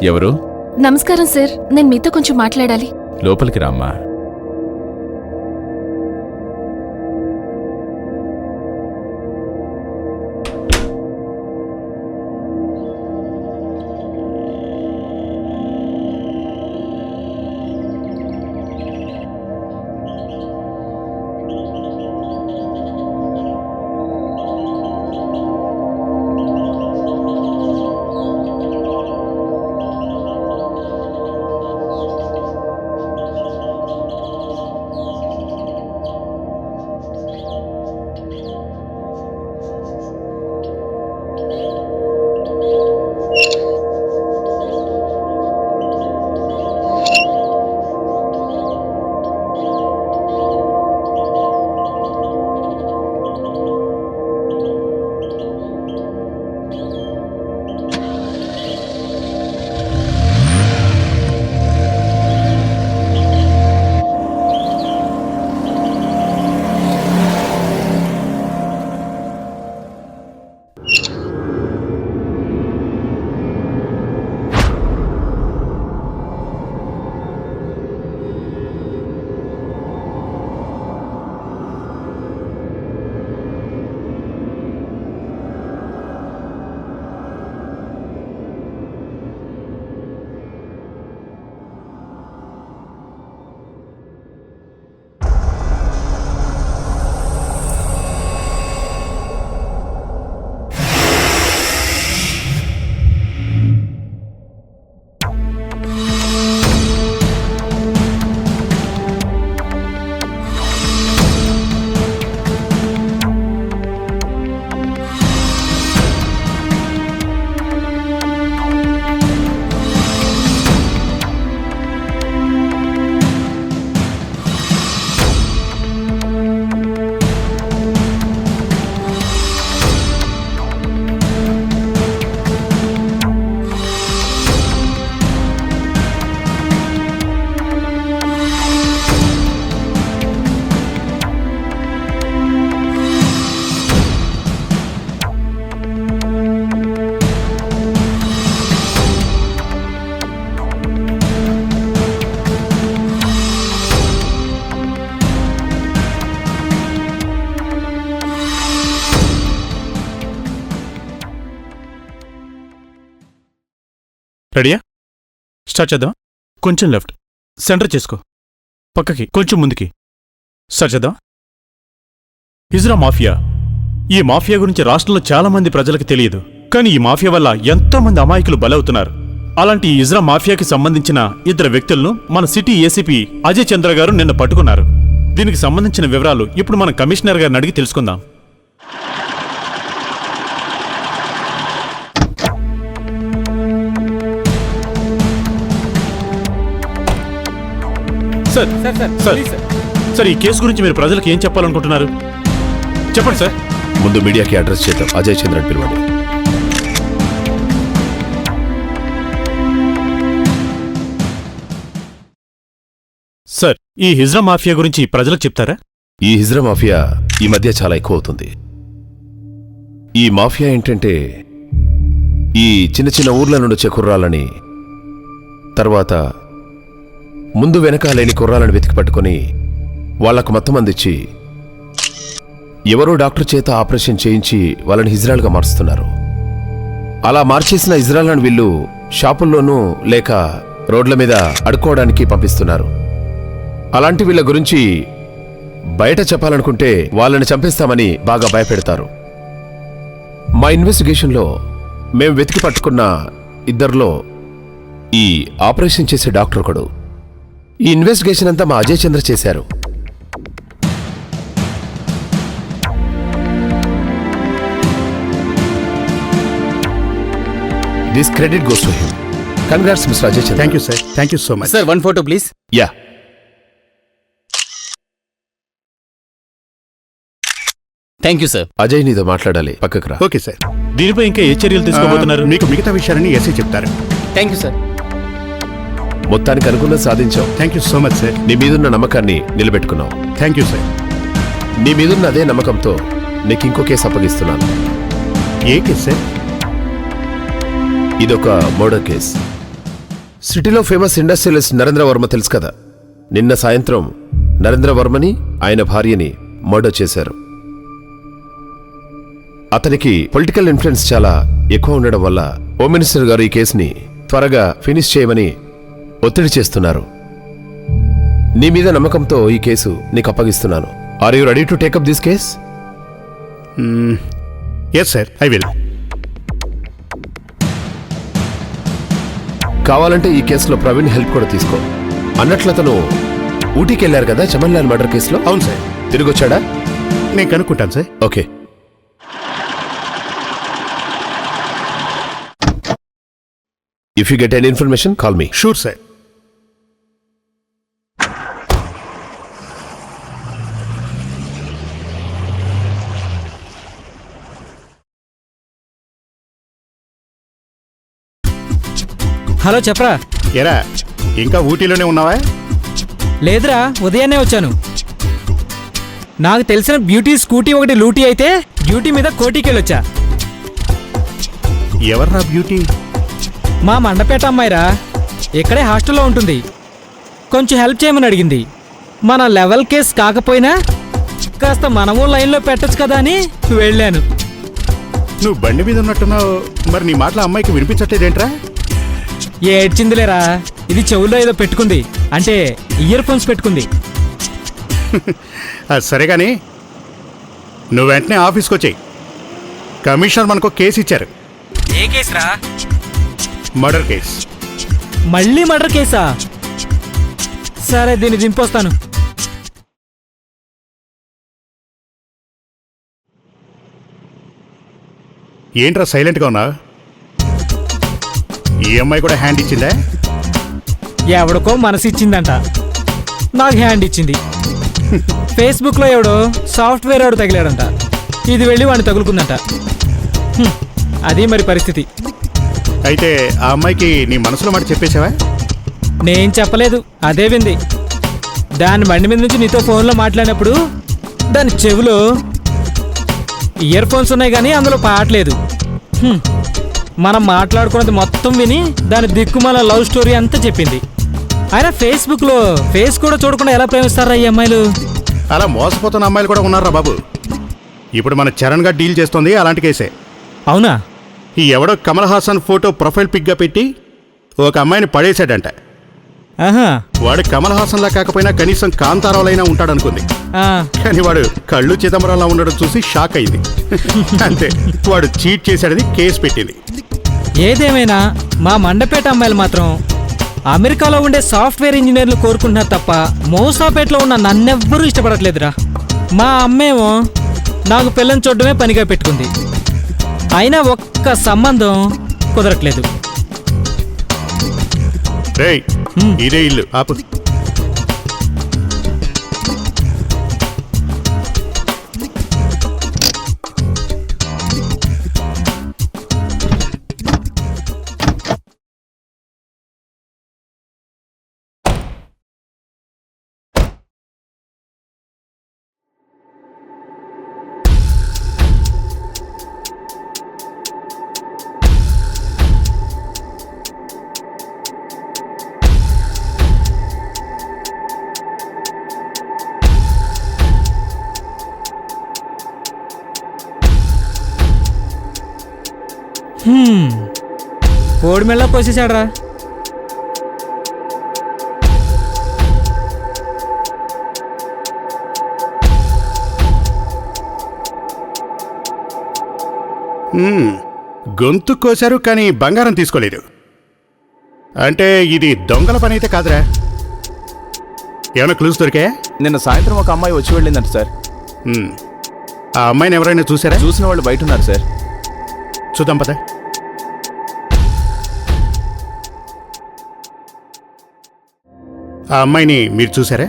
ఎవరు? నమస్కారం సార్, నేను మీతో కొంచెం మాట్లాడాలి. లోపలికి రామ్మా. రెడీయా? స్టార్ట్ చేద్దాం. కొంచెం లెఫ్ట్, సెంటర్ చేసుకో, పక్కకి కొంచెం ముందుకి. స్టార్ట్ చేద్దాం. హిజ్రా మాఫియా. ఈ మాఫియా గురించి రాష్ట్రంలో చాలా మంది ప్రజలకు తెలియదు, కానీ ఈ మాఫియా వల్ల ఎంతో మంది అమాయకులు బలవుతున్నారు. అలాంటి ఈ హిజ్రా మాఫియాకి సంబంధించిన ఇద్దరు వ్యక్తులను మన సిటీ ఏసీపీ అజయ్ చంద్ర గారు నిన్న పట్టుకున్నారు. దీనికి సంబంధించిన వివరాలు ఇప్పుడు మన కమిషనర్ గారిని అడిగి తెలుసుకుందాం. సార్, ఈ కేసు గురించి మీరు ప్రజలకు ఏం చెప్పాలనుకుంటున్నారు? చెప్పండి సార్. ముందు మీడియాకి అడ్రస్ చేద్దాం. అజయ్ చంద్రన్ పిలవండి. సార్, ఈ హిజ్రా మాఫియా గురించి ప్రజలకు చెప్తారా? ఈ హిజ్రా మాఫియా ఈ మధ్య చాలా ఎక్కువ అవుతుంది. ఈ మాఫియా ఏంటంటే ఈ చిన్న చిన్న ఊర్ల నుండి వచ్చే కుర్రాలని, తర్వాత ముందు వెనక లేని కుర్రాలను వెతికి పట్టుకుని వాళ్లకు మొత్తం అందించి ఎవరో డాక్టర్ చేత ఆపరేషన్ చేయించి వాళ్ళని హిజ్రాలుగా మారుస్తున్నారు. అలా మార్చేసిన హిజ్రాలను వీళ్ళు షాపుల్లోనూ లేక రోడ్ల మీద అడుక్కోవడానికి పంపిస్తున్నారు. అలాంటి వీళ్ళ గురించి బయట చెప్పాలనుకుంటే వాళ్ళని చంపేస్తామని బాగా భయపెడతారు. మా ఇన్వెస్టిగేషన్లో మేం వెతికి పట్టుకున్న ఇద్దరిలో ఈ ఆపరేషన్ చేసే డాక్టర్ ఒకడు. ఈ ఇన్వెస్టిగేషన్ అంతా మా అజయ్ చంద్ర చేశారు. This credit goes to him. Congrats mister Ajay Chandra. Thank you sir. Thank you so much. Sir, 1 photo please. Yeah. Thank you sir. Ajay నీతో మాట్లాడాలి, పక్కకు రా. Okay sir. దీనిపై ఇంకా ఏ చర్యలు తీసుకోబోతున్నారు? మీకు మిగతా విషయాలని ఎస్ఐ చెప్తారు. Thank you sir. మొత్తానికి అనుకున్నది సాధించావు. Thank you so much sir. నీ మీదున్న నమ్మకాన్ని నిలబెట్టుకున్నావు. Thank you sir. నీ మీదున్న అదే నమ్మకంతో నీకు ఇంకో కేసు అప్పగిస్తున్నాను. ఏ కేసు సార్? ఇదొక మర్డర్ కేస్. సిటీలో ఫేమస్ ఇండస్ట్రియలిస్ట్ నరేంద్ర వర్మ తెలుసు కదా. నిన్న సాయంత్రం నరేంద్ర వర్మని ఆయన భార్యని మర్డర్ చేశారు. అతనికి పొలిటికల్ ఇన్ఫ్లుయెన్స్ చాలా ఎక్కువ ఉండడం వల్ల హోమ్ మినిస్టర్ గారు ఈ కేసుని త్వరగా ఫినిష్ చేయమని ఒత్తిడి చేస్తున్నారు. నీ మీద నమ్మకంతో ఈ కేసు నీకు అప్పగిస్తున్నాను. Are you ready to take up this case? Yes sir, I will. కావాలంటే ఈ కేసులో ప్రవీణ్ హెల్ప్ కూడా తీసుకో. అన్నట్లు అతను ఊటీకి వెళ్ళారు కదా చమన్ లాల్ మర్డర్ కేసులో. అవును సార్, తిరిగి వచ్చాడా? నేను కనుక్కుంటాను sir. Okay. If you get any information call me. Sure sir. Hello చెప్పరా. ఎరా, ఇంకా ఊటీలోనే ఉన్నావా? లేదురా, ఉదయాన్నే వచ్చాను. నాకు తెలిసిన బ్యూటీ స్కూటీ ఒకటి లూటీ అయితే డ్యూటీ మీద కోటికి వెళ్ళొచ్చా. ఎవర్రా బ్యూటీ? మా మండపేట అమ్మాయిరా, ఇక్కడే హాస్టల్లో ఉంటుంది. కొంచెం హెల్ప్ చేయమని అడిగింది. మన లెవెల్ కేస్ కాకపోయినా కాస్త మనము లైన్లో పెట్టచ్చు కదా అని వెళ్ళాను. నువ్వు బండి మీద ఉన్నట్టున్నావు, మరి నీ మాటలు అమ్మాయికి వినిపించట్లేదేంట్రా? ఏడ్చిందిలేరా, ఇది చెవుల్లో ఏదో పెట్టుకుంది, అంటే ఇయర్ ఫోన్స్ పెట్టుకుంది. అది సరే కానీ నువ్వు వెంటనే ఆఫీస్కి వచ్చాయి. కమిషనర్ మనకు కేసు ఇచ్చారు. ఏ కేసురా? Murder case. మళ్ళీ మర్డర్ కేసా? సరే, దీన్ని దింపొస్తాను. ఏంట్రా సైలెంట్గా ఉన్నావు? ఈ అమ్మాయి కూడా హ్యాండ్ ఇచ్చిందా? ఎవడికో మనసు ఇచ్చిందంట, నాకు హ్యాండ్ ఇచ్చింది. ఫేస్బుక్లో ఎవడో సాఫ్ట్వేర్ వాడు తగిలాడంట, ఇది వెళ్ళి వాడిని తగులుకుందంట. అది మరి పరిస్థితి. అయితే ఆ అమ్మాయికి నీ మనసులో మాట చెప్పేశావా? నేను చెప్పలేదు, అదే వింది. దాని బండి మీద నుంచి నీతో ఫోన్లో మాట్లాడినప్పుడు దాని చెవిలో ఇయర్ ఫోన్స్ ఉన్నాయి కానీ అందులో పాటలేదు. మనం మాట్లాడుకున్నది మొత్తం విని దాని దిక్కుమాల లవ్ స్టోరీ అంతా చెప్పింది. అయినా ఫేస్బుక్లో ఫేస్ కూడా చూడకుండా ఎలా ప్రేమిస్తారా ఈ అమ్మాయిలు? అలా మోసపోతున్న అమ్మాయిలు కూడా ఉన్నారా బాబు? ఇప్పుడు మన చరణ్ గా డీల్ చేస్తుంది అలాంటి కేసే. అవునా? ఈ ఎవడో కమల్ హాసన్ ఫోటో ప్రొఫైల్ పిక్గా పెట్టి ఒక అమ్మాయిని పడేశాడంట. ఆహా. వాడు కమల్ హాసన్లా కాకపోయినా కనీసం కాంతారావులైనా ఉంటాడనుకుంది. కానీ వాడు కళ్ళు చిదంబరంలా ఉండడం చూసి షాక్ అయింది. అంతే, వాడు చీట్ చేశాడని కేసు పెట్టింది. ఏదేమైనా మా మండపేట అమ్మాయిలు మాత్రం అమెరికాలో ఉండే సాఫ్ట్వేర్ ఇంజనీర్లు కోరుకుంటున్నారు తప్ప మోసాపేటలో ఉన్న నన్నెవ్వరూ ఇష్టపడట్లేదురా. మా అమ్మేమో నాకు పిల్లని చూడడమే పనిగా పెట్టుకుంది. అయినా ఒక్క సంబంధం కుదరట్లేదు. రేయ్, ఇదే ఇల్లు, ఆపు. కోడి మెళ్ళ కోసేశాడ్రా. గొంతు కోశారు కానీ బంగారం తీసుకోలేదు. అంటే ఇది దొంగల పని అయితే కాదురా. ఏమైనా క్లూస్ దొరికా? నిన్న సాయంత్రం ఒక అమ్మాయి వచ్చి వెళ్ళిందంట సార్. ఆ అమ్మాయిని ఎవరైనా చూసారా? చూసిన వాళ్ళు బయట ఉన్నారు సార్. చూద్దాం పద. ఆ అమ్మాయిని మీరు చూసారా?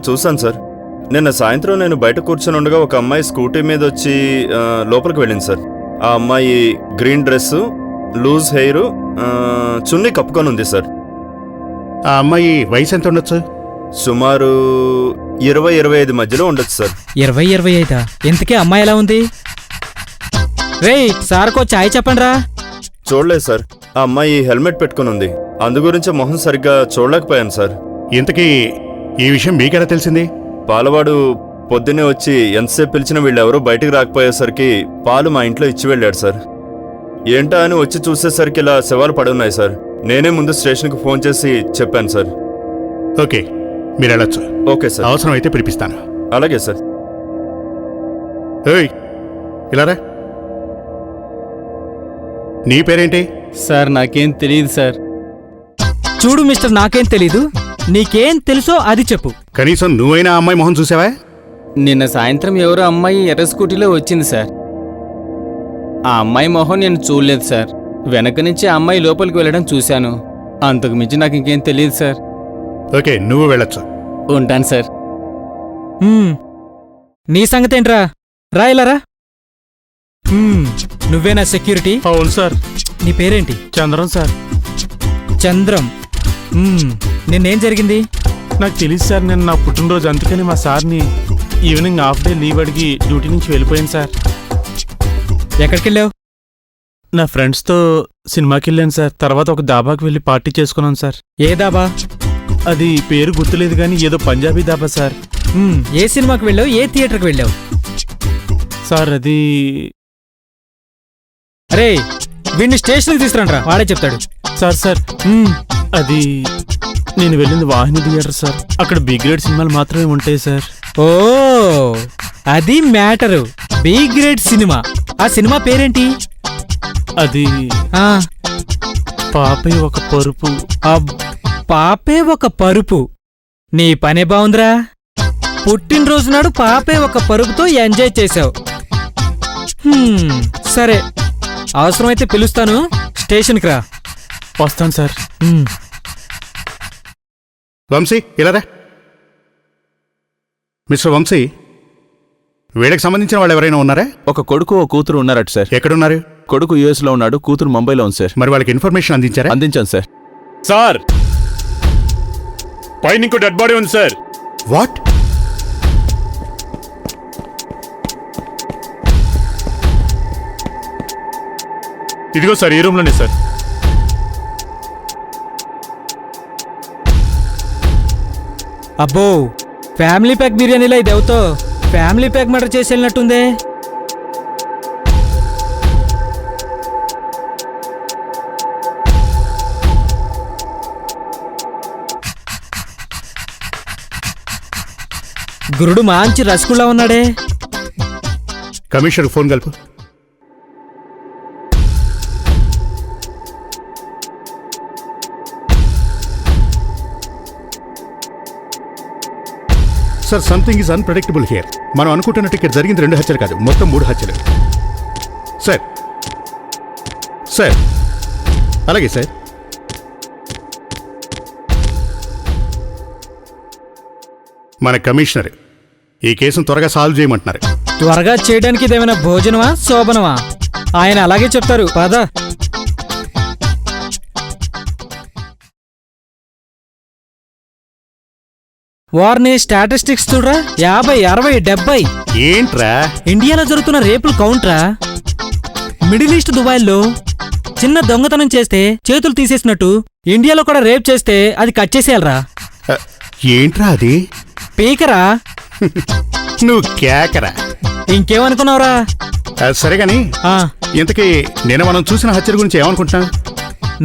చూశాను సార్. నిన్న సాయంత్రం నేను బయట కూర్చొని ఉండగా ఒక అమ్మాయి స్కూటీ మీద వచ్చి లోపలికి వెళ్ళింది సార్. ఆ అమ్మాయి గ్రీన్ డ్రెస్, లూజ్ హెయిర్, చున్నీ కప్పుకొని ఉంది సార్. ఆ అమ్మాయి వయసు ఎంత ఉండొచ్చు? సుమారు 20-25 మధ్యలో ఉండొచ్చు సార్. 20-25? ఎంతకీ అమ్మాయి ఎలా ఉంది? రేయ్, సార్కో చాయ్ చెప్పండి రా. చూడలేదు సార్. ఆ అమ్మాయి హెల్మెట్ పెట్టుకుని ఉంది. అందు గురించి మొహం సరిగ్గా చూడలేకపోయాను సార్. ఇంతకీ ఈ విషయం మీకెలా తెలిసింది? పాలవాడు పొద్దున్నే వచ్చి ఎంతసేపు పిలిచినా వీళ్ళెవరూ బయటికి రాకపోయేసరికి పాలు మా ఇంట్లో ఇచ్చి వెళ్ళాడు సార్. ఏంటా అని వచ్చి చూసేసరికి ఇలా శవాలు పడున్నాయి సార్. నేనే ముందు స్టేషన్కి ఫోన్ చేసి చెప్పాను సార్. ఓకే, మీరు వెళ్ళొచ్చు. Okay sir. అవసరం అయితే పిలిపిస్తాను. అలాగే సార్. ఏయ్, ఇలా రా. నీ పేరేంటి? సార్ నాకేం తెలియదు సార్. చూడు మిస్టర్, నాకేం తెలీదు, నీకేం తెలుసో అది చెప్పు. కనీసం నువ్వైనా ఆ అమ్మాయి మొహం చూసావా? నిన్న సాయంత్రం ఎవరో అమ్మాయి ఎర్ర స్కూటీలో వచ్చింది సార్. ఆ అమ్మాయి మొహం నేను చూడలేదు సార్. వెనక నుంచి ఆ అమ్మాయి లోపలికి వెళ్ళడం చూశాను. అంతకు మించి నాకు ఇంకేం తెలియదు సార్. ఓకే, నువ్వు వెళ్ళొచ్చు. ఉంటాను సార్. నీ సంగతేంట్రా? రా ఇలా రా. నువ్వేనా సెక్యూరిటీ? అవును సార్. నీ పేరేంటి? చంద్రం సార్. చంద్రం. నిన్నేం జరిగింది? నాకు తెలియదు సార్, నేను నా పుట్టినరోజు, అందుకని మా సార్ని ఈవినింగ్ హాఫ్ డే లీవ్ అడిగి డ్యూటీ నుంచి వెళ్ళిపోయాను సార్. ఎక్కడికి వెళ్ళావు? నా ఫ్రెండ్స్తో సినిమాకి వెళ్ళాను సార్. తర్వాత ఒక దాబాకి వెళ్ళి పార్టీ చేసుకున్నాను సార్. ఏ దాబా? అది పేరు గుర్తులేదు కానీ ఏదో పంజాబీ దాబా సార్. ఏ సినిమాకి వెళ్ళావు? ఏ థియేటర్కి వెళ్ళావు? సార్ అది అరే, వీడిని స్టేషన్కి తీసుకురండి రా, వాడే చెప్తాడు. సార్ అది నేను వెళ్ళింది వాహిని థియేటర్ సార్. అక్కడ బి గ్రేడ్ సినిమాలు మాత్రమే ఉంటాయి సార్. ఓ, అది మ్యాటరు. B grade cinema. ఆ సినిమా పేరేంటి? అది ఆ పాపే ఒక పరుపు. పాపే ఒక పరుపు. నీ పనే బావుందిరా. పుట్టినరోజు నాడు పాపే ఒక పరుపుతో ఎంజాయ్ చేశావు. సరే, అవసరమైతే పిలుస్తాను, స్టేషన్కి రా. వస్తాను సార్. వంశీ, ఇలా రా. మిస్టర్ వంశీ, వీళ్ళకి సంబంధించిన వాళ్ళు ఎవరైనా ఉన్నారా? ఒక కొడుకు ఓ కూతురు ఉన్నారట సార్. ఎక్కడున్నారు? కొడుకు యుఎస్ లో ఉన్నాడు, కూతురు ముంబైలో ఉంది సార్. మరి వాళ్ళకి ఇన్ఫర్మేషన్ అందించారా? అందించాను సార్. సార్, పైన ఇంకో డెడ్ బాడీ ఉంది సార్. వాట్? ఇదిగో సార్, ఈ రూమ్లోనే సార్. అబ్బో, ఫ్యామిలీ ప్యాక్ బిర్యానీలో ఇది అవుతో ఫ్యామిలీ ప్యాక్ మర్డర్ చేసి వెళ్ళినట్టుందే. గురుడు మంచి రసగుల్లా ఉన్నాడే. కమిషనర్ ఫోన్ కలుపు. Sir, something is unpredictable here. మనం అనుకుంటున్నట్టు ఇక్కడ జరిగింది 2 హత్యలు కాదు, మొత్తం 3 హత్యలు. సార్ సార్ అలాగే సార్. మన కమిషనర్ ఈ కేసును త్వరగా సాల్వ్ చేయమంటున్నారు. త్వరగా చేయడానికి ఇదేమైనా భోజనమా శోభనమా? ఆయన అలాగే చెప్తారు. పద. వారిని స్టాటిస్టిక్స్ చూడరా. 50, 60, 70. ఏంట్రా? ఇండియాలో జరుగుతున్న రేపులు కౌంట్రా. మిడిల్ ఈస్ట్ దుబాయ్లో చిన్న దొంగతనం చేస్తే చేతులు తీసేసినట్టు ఇండియాలో కూడా రేప్ చేస్తే అది కట్ చేసేయాలరా. ఏంట్రా అది? పీకరా. నువ్వు కేకరా. ఇంకేమనుకున్నావురా? సరే గాని, ఇంతకీ నిన్న మనం చూసిన హత్యల గురించి ఏమనుకుంటున్నావు?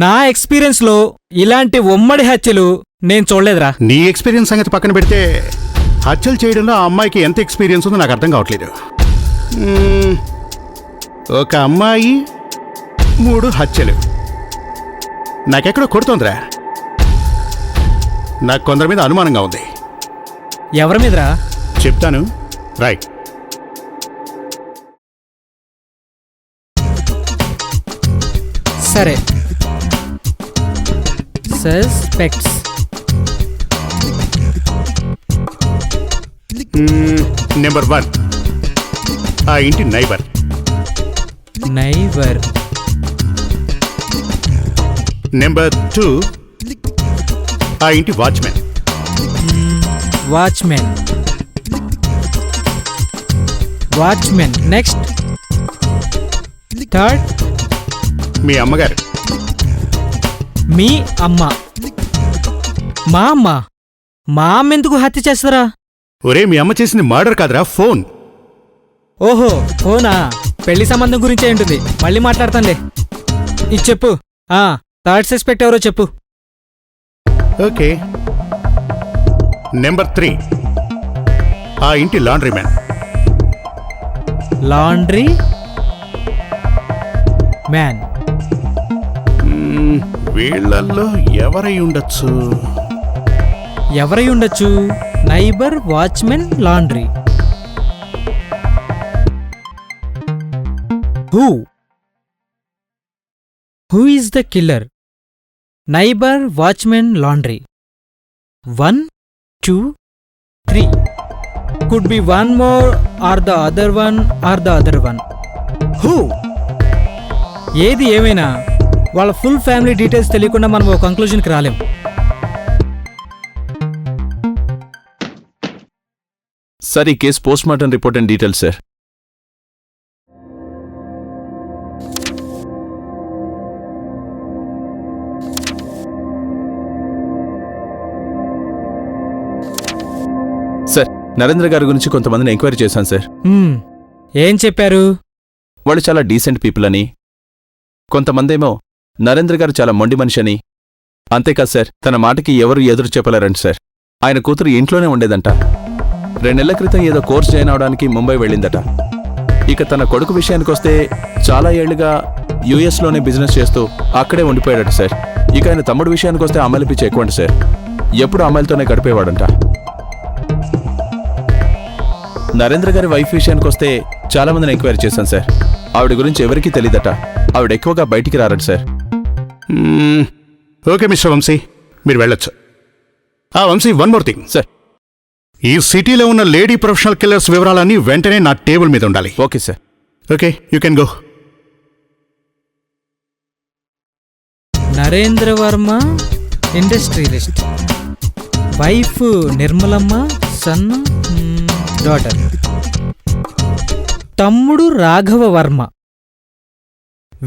నా ఎక్స్పీరియన్స్ లో ఇలాంటి ఉమ్మడి హత్యలు నేను చూడలేదురా. నీ ఎక్స్పీరియన్స్ సంగతి పక్కన పెడితే హత్యలు చేయడంలో ఆ అమ్మాయికి ఎంత ఎక్స్పీరియన్స్ ఉందో నాకు అర్థం కావట్లేదు. ఒక అమ్మాయి 3 హత్యలు నాకెక్కడో కొడుతోందిరా. నాకు కొందరి మీద అనుమానంగా ఉంది. ఎవరి మీదరా? చెప్తాను, రైట్. సరే, సస్పెక్ట్స్. నెంబర్ 1 ఆ ఇంటి నైబర్. నెంబర్ 2 ఆ ఇంటి వాచ్మెన్. నెక్స్ట్. థర్డ్ మీ అమ్మగారు. మీ అమ్మ. మా అమ్మ? మా అమ్మ ఎందుకు హత్య చేస్తారా? ఒరే, మీ అమ్మ చేసింది మర్డర్ కాదురా, ఫోన్. ఓహో, ఫోనా? పెళ్లి సంబంధం గురించే ఉంటుంది, మళ్ళీ మాట్లాడతానులే. ఇది చెప్పు. థర్డ్ సస్పెక్ట్ ఎవరో చెప్పు. ఓకే. నెంబర్ 3, ఆ ఇంటి లాండ్రీ మ్యాన్. Laundry man. వీళ్ళల్లో ఎవరై ఉండొచ్చు? ఎవరై ఉండొచ్చు? Neighbour, watchman, laundry. Who is the killer? Neighbour, watchman, laundry. 1, 2, 3. Could be one more or the other one or the other one. Who? ఏది ఏమైనా వాళ్ళ ఫుల్ ఫ్యామిలీ డీటెయిల్స్ తెలియకుండా మనం ఒక కంక్లూజన్కి రాలేం. సార్, ఈ case post mortem report and details sir. Sir, Narendra గారి గురించి కొంతమందిని ఎంక్వైరీ చేశాను సార్. ఏం చెప్పారు? వాళ్ళు చాలా డీసెంట్ పీపుల్ అని, కొంతమందేమో నరేంద్ర గారు చాలా మొండి మనిషి అని. అంతేకాదు సార్, తన మాటకి ఎవరు ఎదురు చెప్పలేరంట సార్. ఆయన కూతురు ఇంట్లోనే ఉండేదంట. 2 నెలల క్రితం ఏదో కోర్స్ జాయిన్ అవడానికి ముంబై వెళ్ళిందట. ఇక తన కొడుకు విషయానికొస్తే చాలా ఏళ్లుగా యుఎస్లోనే బిజినెస్ చేస్తూ అక్కడే ఉండిపోయాడట సార్. ఇక ఆయన తమ్ముడు విషయానికొస్తే అమ్మాయిల పిచ్చి ఎక్కువంట సార్. ఎప్పుడు అమ్మాయిలతోనే గడిపేవాడంట. నరేంద్ర గారి వైఫ్ విషయానికొస్తే చాలా మందిని ఎంక్వైరీ చేశాను సార్. ఆవిడ గురించి ఎవరికీ తెలీదట. ఆవిడ ఎక్కువగా బయటికి రారట సార్. ఓకే మిస్టర్ వంశీ, మీరు వెళ్ళొచ్చు. Vamsi, one more thing sir. ఈ సిటీలో ఉన్న లేడీ ప్రొఫెషనల్ కిల్లర్స్ వివరాలన్నీ వెంటనే నా టేబుల్ మీద ఉండాలి. Okay sir. Okay, you can go. Narendra Varma, industrialist. Wife Nirmalamma, son daughter. తమ్ముడు రాఘవ వర్మ.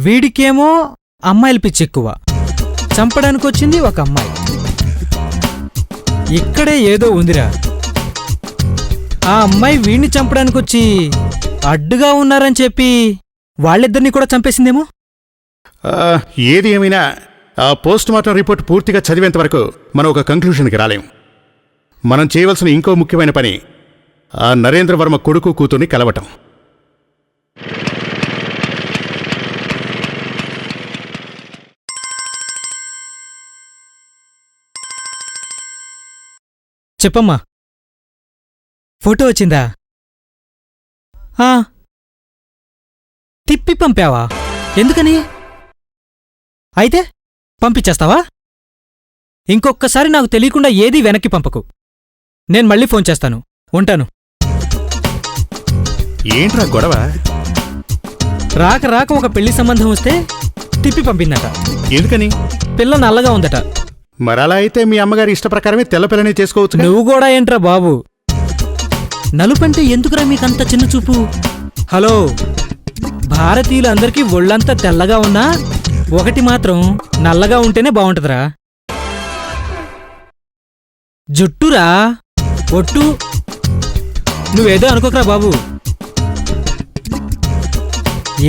వీడికేమో అమ్మాయిల పిచ్చి ఎక్కువ. చంపడానికి వచ్చింది ఒక అమ్మాయి. ఇక్కడే ఏదో ఉందిరా. ఆ అమ్మాయి వీడిని చంపడానికి వచ్చి అడ్డుగా ఉన్నారని చెప్పి వాళ్ళిద్దరినీ కూడా చంపేసిందేమో. ఏది ఏమైనా ఆ పోస్ట్ మార్టం రిపోర్ట్ పూర్తిగా చదివేంత వరకు మనం ఒక కంక్లూషన్కి రాలేం. మనం చేయవలసిన ఇంకో ముఖ్యమైన పని ఆ నరేంద్ర వర్మ కొడుకు కూతుర్ని కలవటం. చెప్పమ్మా, ఫోటో వచ్చిందా? తిప్పి పంపావా? ఎందుకని? అయితే పంపించేస్తావా? ఇంకొక్కసారి నాకు తెలియకుండా ఏదీ వెనక్కి పంపకు. నేను మళ్ళీ ఫోన్ చేస్తాను. ఉంటాను. ఏంట్రా గొడవ? రాక రాక ఒక పెళ్లి సంబంధం వస్తే తిప్పి పంపిందట. ఎందుకని? పిల్ల నల్లగా ఉందట. మరలా అయితే మీ అమ్మగారి ఇష్ట ప్రకారమే తెల్ల పిల్లని చేసుకోవచ్చు. నువ్వు కూడా ఏంట్రా బాబు? నలుపంటే ఎందుకురా మీకంత చిన్న చూపు? హలో, భారతీయులందరికీ ఒళ్ళంతా తెల్లగా ఉన్నా ఒకటి మాత్రం నల్లగా ఉంటేనే బావుంటదిరా. జుట్టురా, ఒట్టు. నువ్వేదో అనుకోకరా బాబు.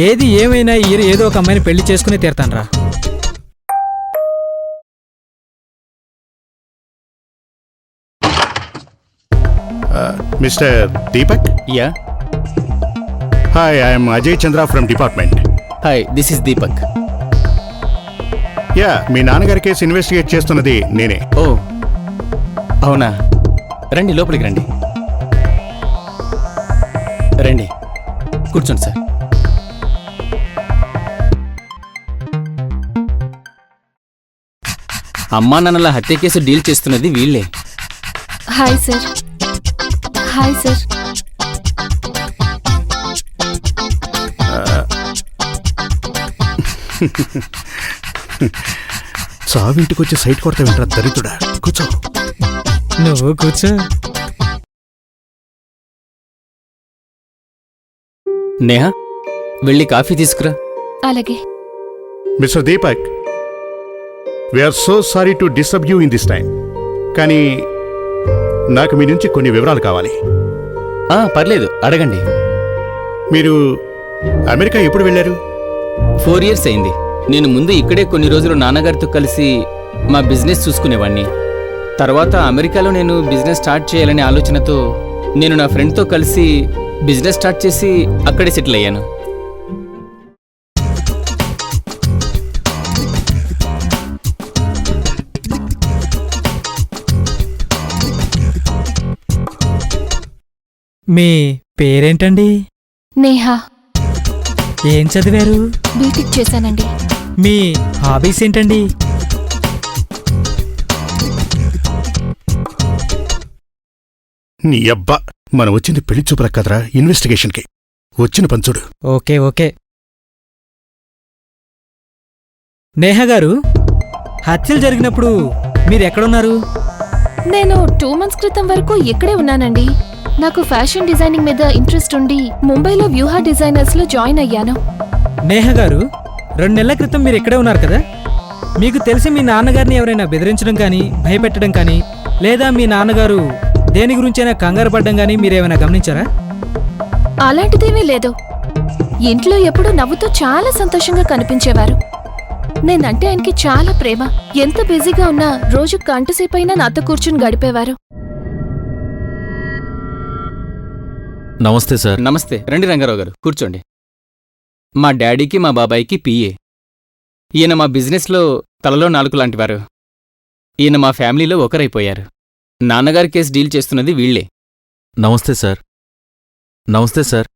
ఏది ఏమైనా ఏదో ఒక అమ్మాయిని పెళ్లి చేసుకుని తీరతాన్రా. Mister Deepak? Yeah. Hi, I'm Ajay Chandra from department. Hi, this is Deepak. Yeah, మీ నాన్నగారి కేసు ఇన్వెస్టిగేట్ చేస్తున్నది నేనే. ఓ అవునా? రండి, లోపలికి రండి. రండి, కూర్చోండి సార్. అమ్మా నాన్నల హత్య కేసు డీల్ చేస్తున్నది వీళ్ళే. Hi sir. Hi sir. చావింటికొచ్చి సైట్ కొడతా వింటారా దరిద్రుడా? కూర్చో. నువ్వు కూర్చో. నేహా, వెళ్ళి కాఫీ తీసుకురా. అలాగే. Mister Deepak, we're so sorry to disturb you in this time. కానీ నాకు మీ నుంచి కొన్ని వివరాలు కావాలి. పర్లేదు, అడగండి. మీరు అమెరికా ఎప్పుడు వెళ్ళారు? 4 years అయింది. నేను ముందు ఇక్కడే కొన్ని రోజులు నాన్నగారితో కలిసి మా బిజినెస్ చూసుకునేవాడిని. తర్వాత అమెరికాలో నేను బిజినెస్ స్టార్ట్ చేయాలనే ఆలోచనతో నేను నా ఫ్రెండ్తో కలిసి బిజినెస్ స్టార్ట్ చేసి అక్కడే సెటిల్ అయ్యాను. మీ పేరేంటండి? నేహా. ఏం చదివారు? బీటెక్ చేశానండి. మీ హాబీస్ ఏంటండి? నీ అబ్బా, మనం వచ్చింది పెళ్లి చూపులకు కదరా, ఇన్వెస్టిగేషన్కి. వచ్చిన పంచుడు. Okay okay. నేహా గారు, హత్యలు జరిగినప్పుడు మీరెక్కడున్నారు? నేను 2 months క్రితం వరకు ఇక్కడే ఉన్నానండి. నాకు ఫ్యాషన్ డిజైనింగ్ మీద ఇంట్రెస్ట్ ఉండి ముంబైలో వ్యూహా డిజైనర్స్ లో జాయిన్ అయ్యాను. నేహా గారు, 2 నెలల క్రితం మీరు ఇక్కడే ఉన్నారు కదా? మీకు తెలిసి మీ నాన్నగారిని ఎవరైనా బెదిరించడం కానీ, భయపెట్టడం కానీ, లేదా మీ నాన్నగారు దేని గురించైనా కంగారు పడ్డం కానీ మీరేమైనా గమనించారా? అలాంటిదేమీ లేదు. ఇంట్లో ఎప్పుడూ నవ్వుతూ చాలా సంతోషంగా కనిపించేవారు. నేనంటే ఆయనకి చాలా ప్రేమ. ఎంత బిజీగా ఉన్నా రోజు గంటసేపైనా నాతో కూర్చుని గడిపేవారు. నమస్తే సార్. నమస్తే. రండి రంగారావు గారు, కూర్చోండి. మా డాడీకి మా బాబాయికి పిఏ. ఈయన మా బిజినెస్లో తలలో నాలుగు లాంటివారు. ఈయన మా ఫ్యామిలీలో ఒకరైపోయారు. నాన్నగారి కేసు డీల్ చేస్తున్నది వీళ్లే. నమస్తే సార్. నమస్తే సార్.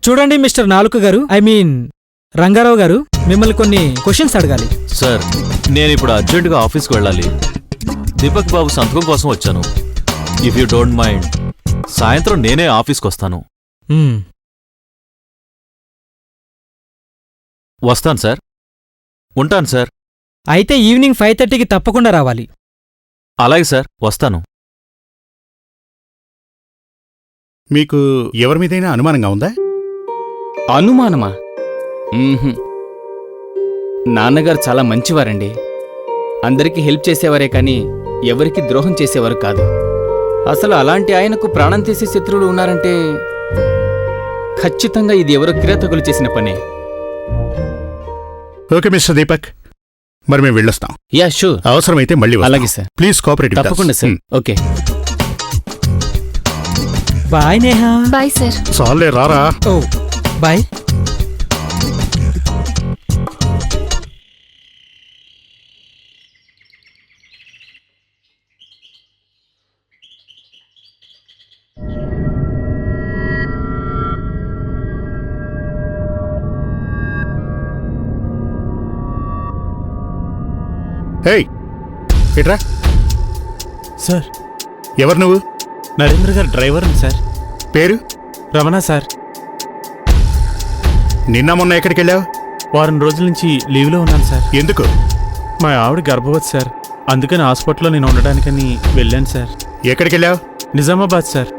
చూడండి మిస్టర్ నాలుక గారు, ఐ మీన్ రంగారావు గారు, మిమ్మల్ని కొన్ని క్వశ్చన్స్ అడగాలి. సార్, నేనిప్పుడు అర్జెంటుగా ఆఫీస్కి వెళ్ళాలి. దీపక్ బాబు సంతకం కోసం వచ్చాను. ఇఫ్ యూ డోంట్ మైండ్, సాయంత్రం నేనే ఆఫీస్కి వస్తాను. వస్తాను సార్. ఉంటాను సార్. అయితే ఈవినింగ్ 5:30కి తప్పకుండా రావాలి. అలాగే సార్, వస్తాను. మీకు ఎవరి మీదైనా అనుమానంగా ఉందా? అనుమానమా? నాన్నగారు చాలా మంచివారండి. అందరికీ హెల్ప్ చేసేవారే కానీ ఎవరికి ద్రోహం చేసేవారు కాదు. అసలు అలాంటి ఆయనకు ప్రాణం తీసే శత్రువులు ఉన్నారంటే ఖచ్చితంగా ఇది ఎవరో కిరాతకులు చేసిన పనే. ఓకే మిస్టర్ దీపక్, మరి మేము వెళ్ళొస్తాం. Yeah sure. అవసరమైతే మళ్ళీ వస్తాం. అలాగే sir. Please cooperate with us. తప్పకుండా sir. Okay. Bye Neha. Bye sir. చాలే రారా. ఓ బాయ్. హేయ్, ఇట్రా. సార్, ఎవరు నువ్వు? నరేంద్ర గారు డ్రైవర్ని సార్. పేరు? రమణ సార్. నిన్న మొన్న ఎక్కడికి వెళ్ళావు? వారం రోజుల నుంచి లీవ్లో ఉన్నాను సార్. ఎందుకు? మా ఆవిడ గర్భవతి సార్. అందుకని హాస్పిటల్లో నేను ఉండడానికని వెళ్ళాను సార్. ఎక్కడికి వెళ్ళావు? నిజామాబాద్ సార్.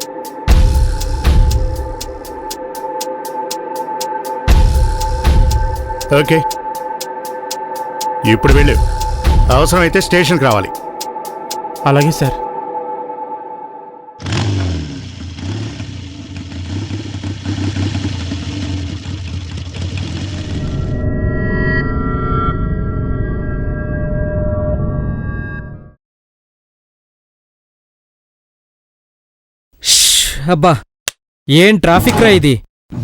ఓకే, ఇప్పుడు వెళ్ళు. అవసరమైతే స్టేషన్కి రావాలి. అలాగే సార్. అబ్బా, ఏం ట్రాఫిక్ రా ఇది.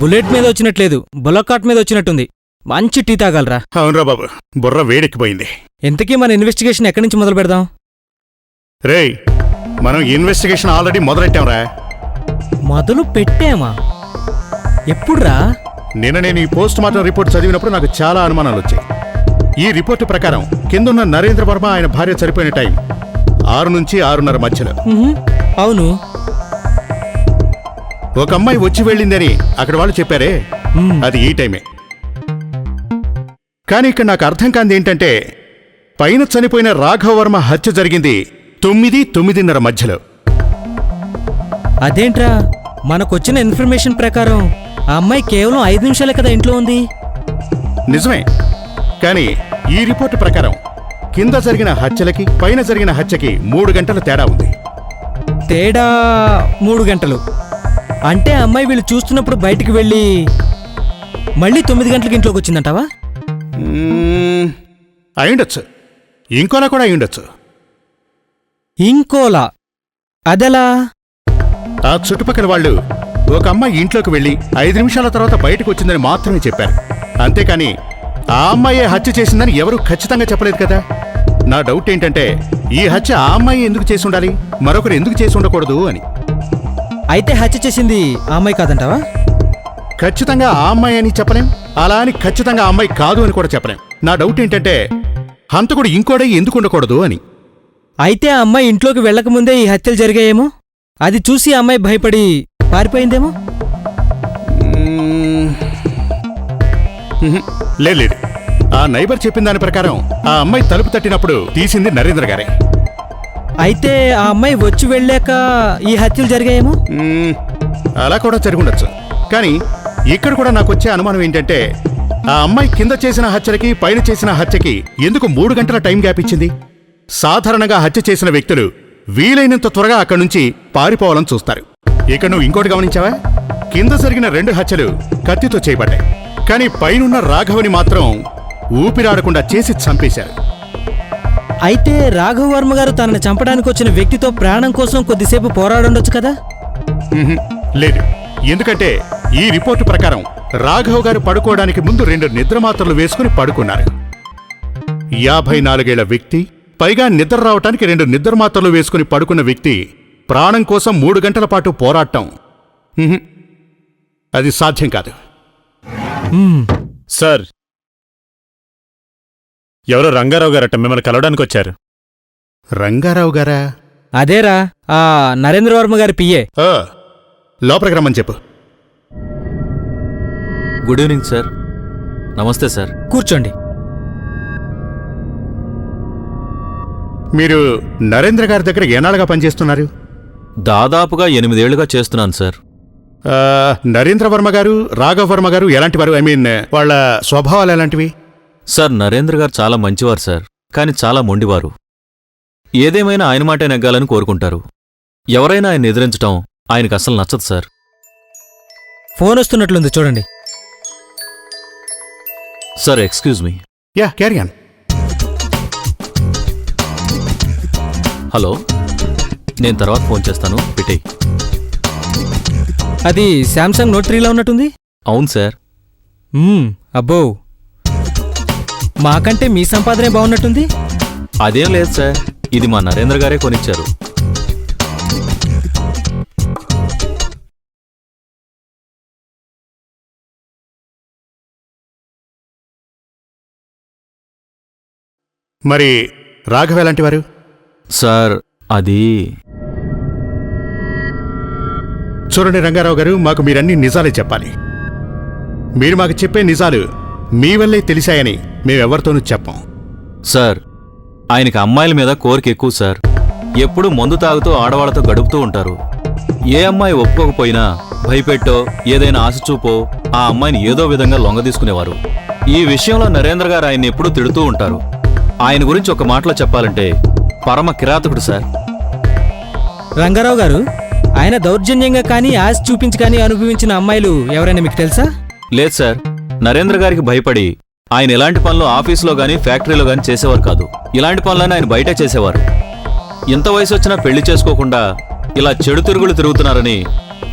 బుల్లెట్ మీద వచ్చినట్లేదు, బుల్లకాట్ మీద వచ్చినట్టుంది. మంచి టీ తాగలరా. అవునరా బాబు, బుర్ర వేడెక్కిపోయింది. ఇంతకీ మన ఇన్వెస్టిగేషన్ ఎక్కడి నుంచి మొదలు పెడదాం? రేయ్, మనం ఇన్వెస్టిగేషన్ ఆల్రెడీ మొదలెట్టాంరా. మొదలు పెట్టామా? ఎప్పుడురా? నిన్న నేను ఈ పోస్ట్ మార్టం రిపోర్ట్ చదివినప్పుడు నాకు చాలా అనుమానాలు వచ్చాయి. ఈ రిపోర్టు ప్రకారం కిందున్న నరేంద్ర వర్మ ఆయన భార్య చనిపోయిన టైం 6 నుంచి 6:30 మధ్యలో. అవును. ఒక అమ్మాయి వచ్చి వెళ్ళిందని అక్కడ వాళ్ళు చెప్పారే, అది ఈ టైమే. కానీ ఇక్కడ నాకు అర్థం కాంది ఏంటంటే, పైన చనిపోయిన రాఘవవర్మ హత్య జరిగింది 9-9:30 మధ్యలో. అదేంట్రా, మనకొచ్చిన ఇన్ఫర్మేషన్ ప్రకారం ఆ అమ్మాయి కేవలం 5 నిమిషాలే కదా ఇంట్లో ఉంది. నిజమే, కానీ ఈ రిపోర్టు ప్రకారం కింద జరిగిన హత్యలకి పైన జరిగిన హత్యకి 3 గంటల తేడా ఉంది. తేడా 3 గంటలు అంటే ఆ అమ్మాయి వీళ్ళు చూస్తున్నప్పుడు బయటికి వెళ్ళి మళ్ళీ 9 గంటలకు ఇంట్లోకి వచ్చిందంటావా? అయ్యుండొచ్చు, ఇంకోలా కూడా అయ్యుండొచ్చు. ఇంకోలా? అదెలా? ఆ చుట్టుపక్కల వాళ్ళు ఒక అమ్మాయి ఇంట్లోకి వెళ్ళి 5 నిమిషాల తర్వాత బయటకు వచ్చిందని మాత్రమే చెప్పారు. అంతేకాని ఆ అమ్మాయే హత్య చేసిందని ఎవరూ ఖచ్చితంగా చెప్పలేదు కదా. నా డౌట్ ఏంటంటే, ఈ హత్య ఆ అమ్మాయి ఎందుకు చేసి ఉండాలి, మరొకరు ఎందుకు చేసి ఉండకూడదు అని. అయితే హత్య చేసింది ఆ అమ్మాయి కాదంటావా? ఖచ్చితంగా ఆ అమ్మాయి అని చెప్పలేం, అలా అని ఖచ్చితంగా ఆ అమ్మాయి కాదు అని కూడా చెప్పలేం. నా డౌట్ ఏంటంటే, హంతకుడు ఇంకోడై ఎందుకు ఉండకూడదు అని. అయితే ఆ అమ్మాయి ఇంట్లోకి వెళ్ళకముందే ఈ హత్యలు జరిగాయేమో, అది చూసి ఆ అమ్మాయి భయపడి పారిపోయిందేమో. లేదు, ఆ నైబర్ చెప్పిన దాని ప్రకారం ఆ అమ్మాయి తలుపు తట్టినప్పుడు తీసింది నరేంద్ర గారే. అయితే ఆ అమ్మాయి వచ్చి వెళ్ళాక ఈ హత్యలు జరిగాయేమో. అలా కూడా జరుగుండొచ్చు. కానీ ఇక్కడ కూడా నాకు వచ్చే అనుమానం ఏంటంటే, ఆ అమ్మాయి కింద చేసిన హత్యలకి పైన చేసిన హత్యకి ఎందుకు 3 గంటల టైం గ్యాప్ ఇచ్చింది? సాధారణంగా హత్య చేసిన వ్యక్తులు వీలైనంత త్వరగా అక్కడి నుంచి పారిపోవాలని చూస్తారు. ఇక నువ్వు ఇంకోటి గమనించావా? కింద జరిగిన 2 హత్యలు కత్తితో చేయబడ్డాయి, కానీ పైనున్న రాఘవని మాత్రం ఊపిరాడకుండా చేసి చంపేశారు. అయితే రాఘవవర్మ గారు తనని చంపడానికి వచ్చిన వ్యక్తితో ప్రాణం కోసం కొద్దిసేపు పోరాడుండొచ్చు కదా? లేదు, ఎందుకంటే ఈ రిపోర్టు ప్రకారం రాఘవ్ గారు పడుకోవడానికి ముందు 2 నిద్రమాత్రలు వేసుకుని పడుకున్నారు. 54 ఏళ్ల వ్యక్తి, పైగా నిద్ర రావటానికి 2 నిద్రమాత్రలు వేసుకుని పడుకున్న వ్యక్తి ప్రాణం కోసం 3 గంటల పాటు పోరాటం, అది సాధ్యం కాదు. సార్, ఎవరో రంగారావు గారట మిమ్మల్ని కలవడానికి వచ్చారు. రంగారావు గారా? అదేరా, ఆ నరేంద్రవర్మ గారి పిఏ. లోపలికి రమ్మని చెప్పు. Good evening sir. నమస్తే సార్. కూర్చోండి. మీరు నరేంద్ర గారి దగ్గర ఏనాళ్ళుగా పనిచేస్తున్నారు? దాదాపుగా 8 ఏళ్లుగా చేస్తున్నాను సార్. నరేంద్ర వర్మ గారు, రాఘవ్ వర్మ గారు ఎలాంటి వారు? ఐ మీన్, వాళ్ళ స్వభావాలు ఎలాంటివి? సార్, నరేంద్ర గారు చాలా మంచివారు సార్, కానీ చాలా మొండివారు. ఏదేమైనా ఆయన మాటే నెగ్గాలని కోరుకుంటారు. ఎవరైనా ఆయన ఎదిరించటం ఆయనకు అస్సలు నచ్చదు సార్. ఫోన్ వస్తున్నట్లుంది, చూడండి. Sir, excuse me. Yeah, carry on. Hello, నేను తర్వాత ఫోన్ చేస్తాను, పెట్టేయ్. అది శాంసంగ్ నోట్ 3లో ఉన్నట్టుంది. అవును సార్. అబ్బో, మాకంటే మీ సంపాదనే బాగున్నట్టుంది. అదేం లేదు సార్, ఇది మా నరేంద్ర గారే కొనిచ్చారు. మరి రాఘవ్ ఎలాంటి వారు? సార్, అది చూడండి రంగారావు గారు, మాకు మీరన్నీ నిజాలే చెప్పాలి. మీరు మాకు చెప్పే నిజాలు మీ వల్లే తెలిసాయని మేమెవరితోనూ చెప్పం. సార్, ఆయనకి అమ్మాయిల మీద కోరిక ఎక్కువ సార్. ఎప్పుడూ మందు తాగుతూ ఆడవాళ్లతో గడుపుతూ ఉంటారు. ఏ అమ్మాయి ఒప్పుకోకపోయినా భయపెట్టో ఏదైనా ఆశ చూపో ఆ అమ్మాయిని ఏదో విధంగా లొంగదీసుకునేవారు. ఈ విషయంలో నరేంద్ర గారు ఆయన్ని ఎప్పుడూ తిడుతూ ఉంటారు. ఆయన గురించి ఒక మాటలో చెప్పాలంటే పరమ కిరాతకుడు సార్. రంగారావు గారు, ఆయన దౌర్జన్యంగా కానీ ఆశ చూపించి కానీ అనుభవించిన అమ్మాయిలు ఎవరైనా మీకు తెలుసా? లేదు సార్, నరేంద్ర గారికి భయపడి ఆయన ఎలాంటి పనులు ఆఫీసులో గానీ ఫ్యాక్టరీలో గానీ చేసేవారు కాదు. ఇలాంటి పనులను ఆయన బయటే చేసేవారు. ఎంత వయసు వచ్చినా పెళ్లి చేసుకోకుండా ఇలా చెడు తిరుగులు తిరుగుతున్నారని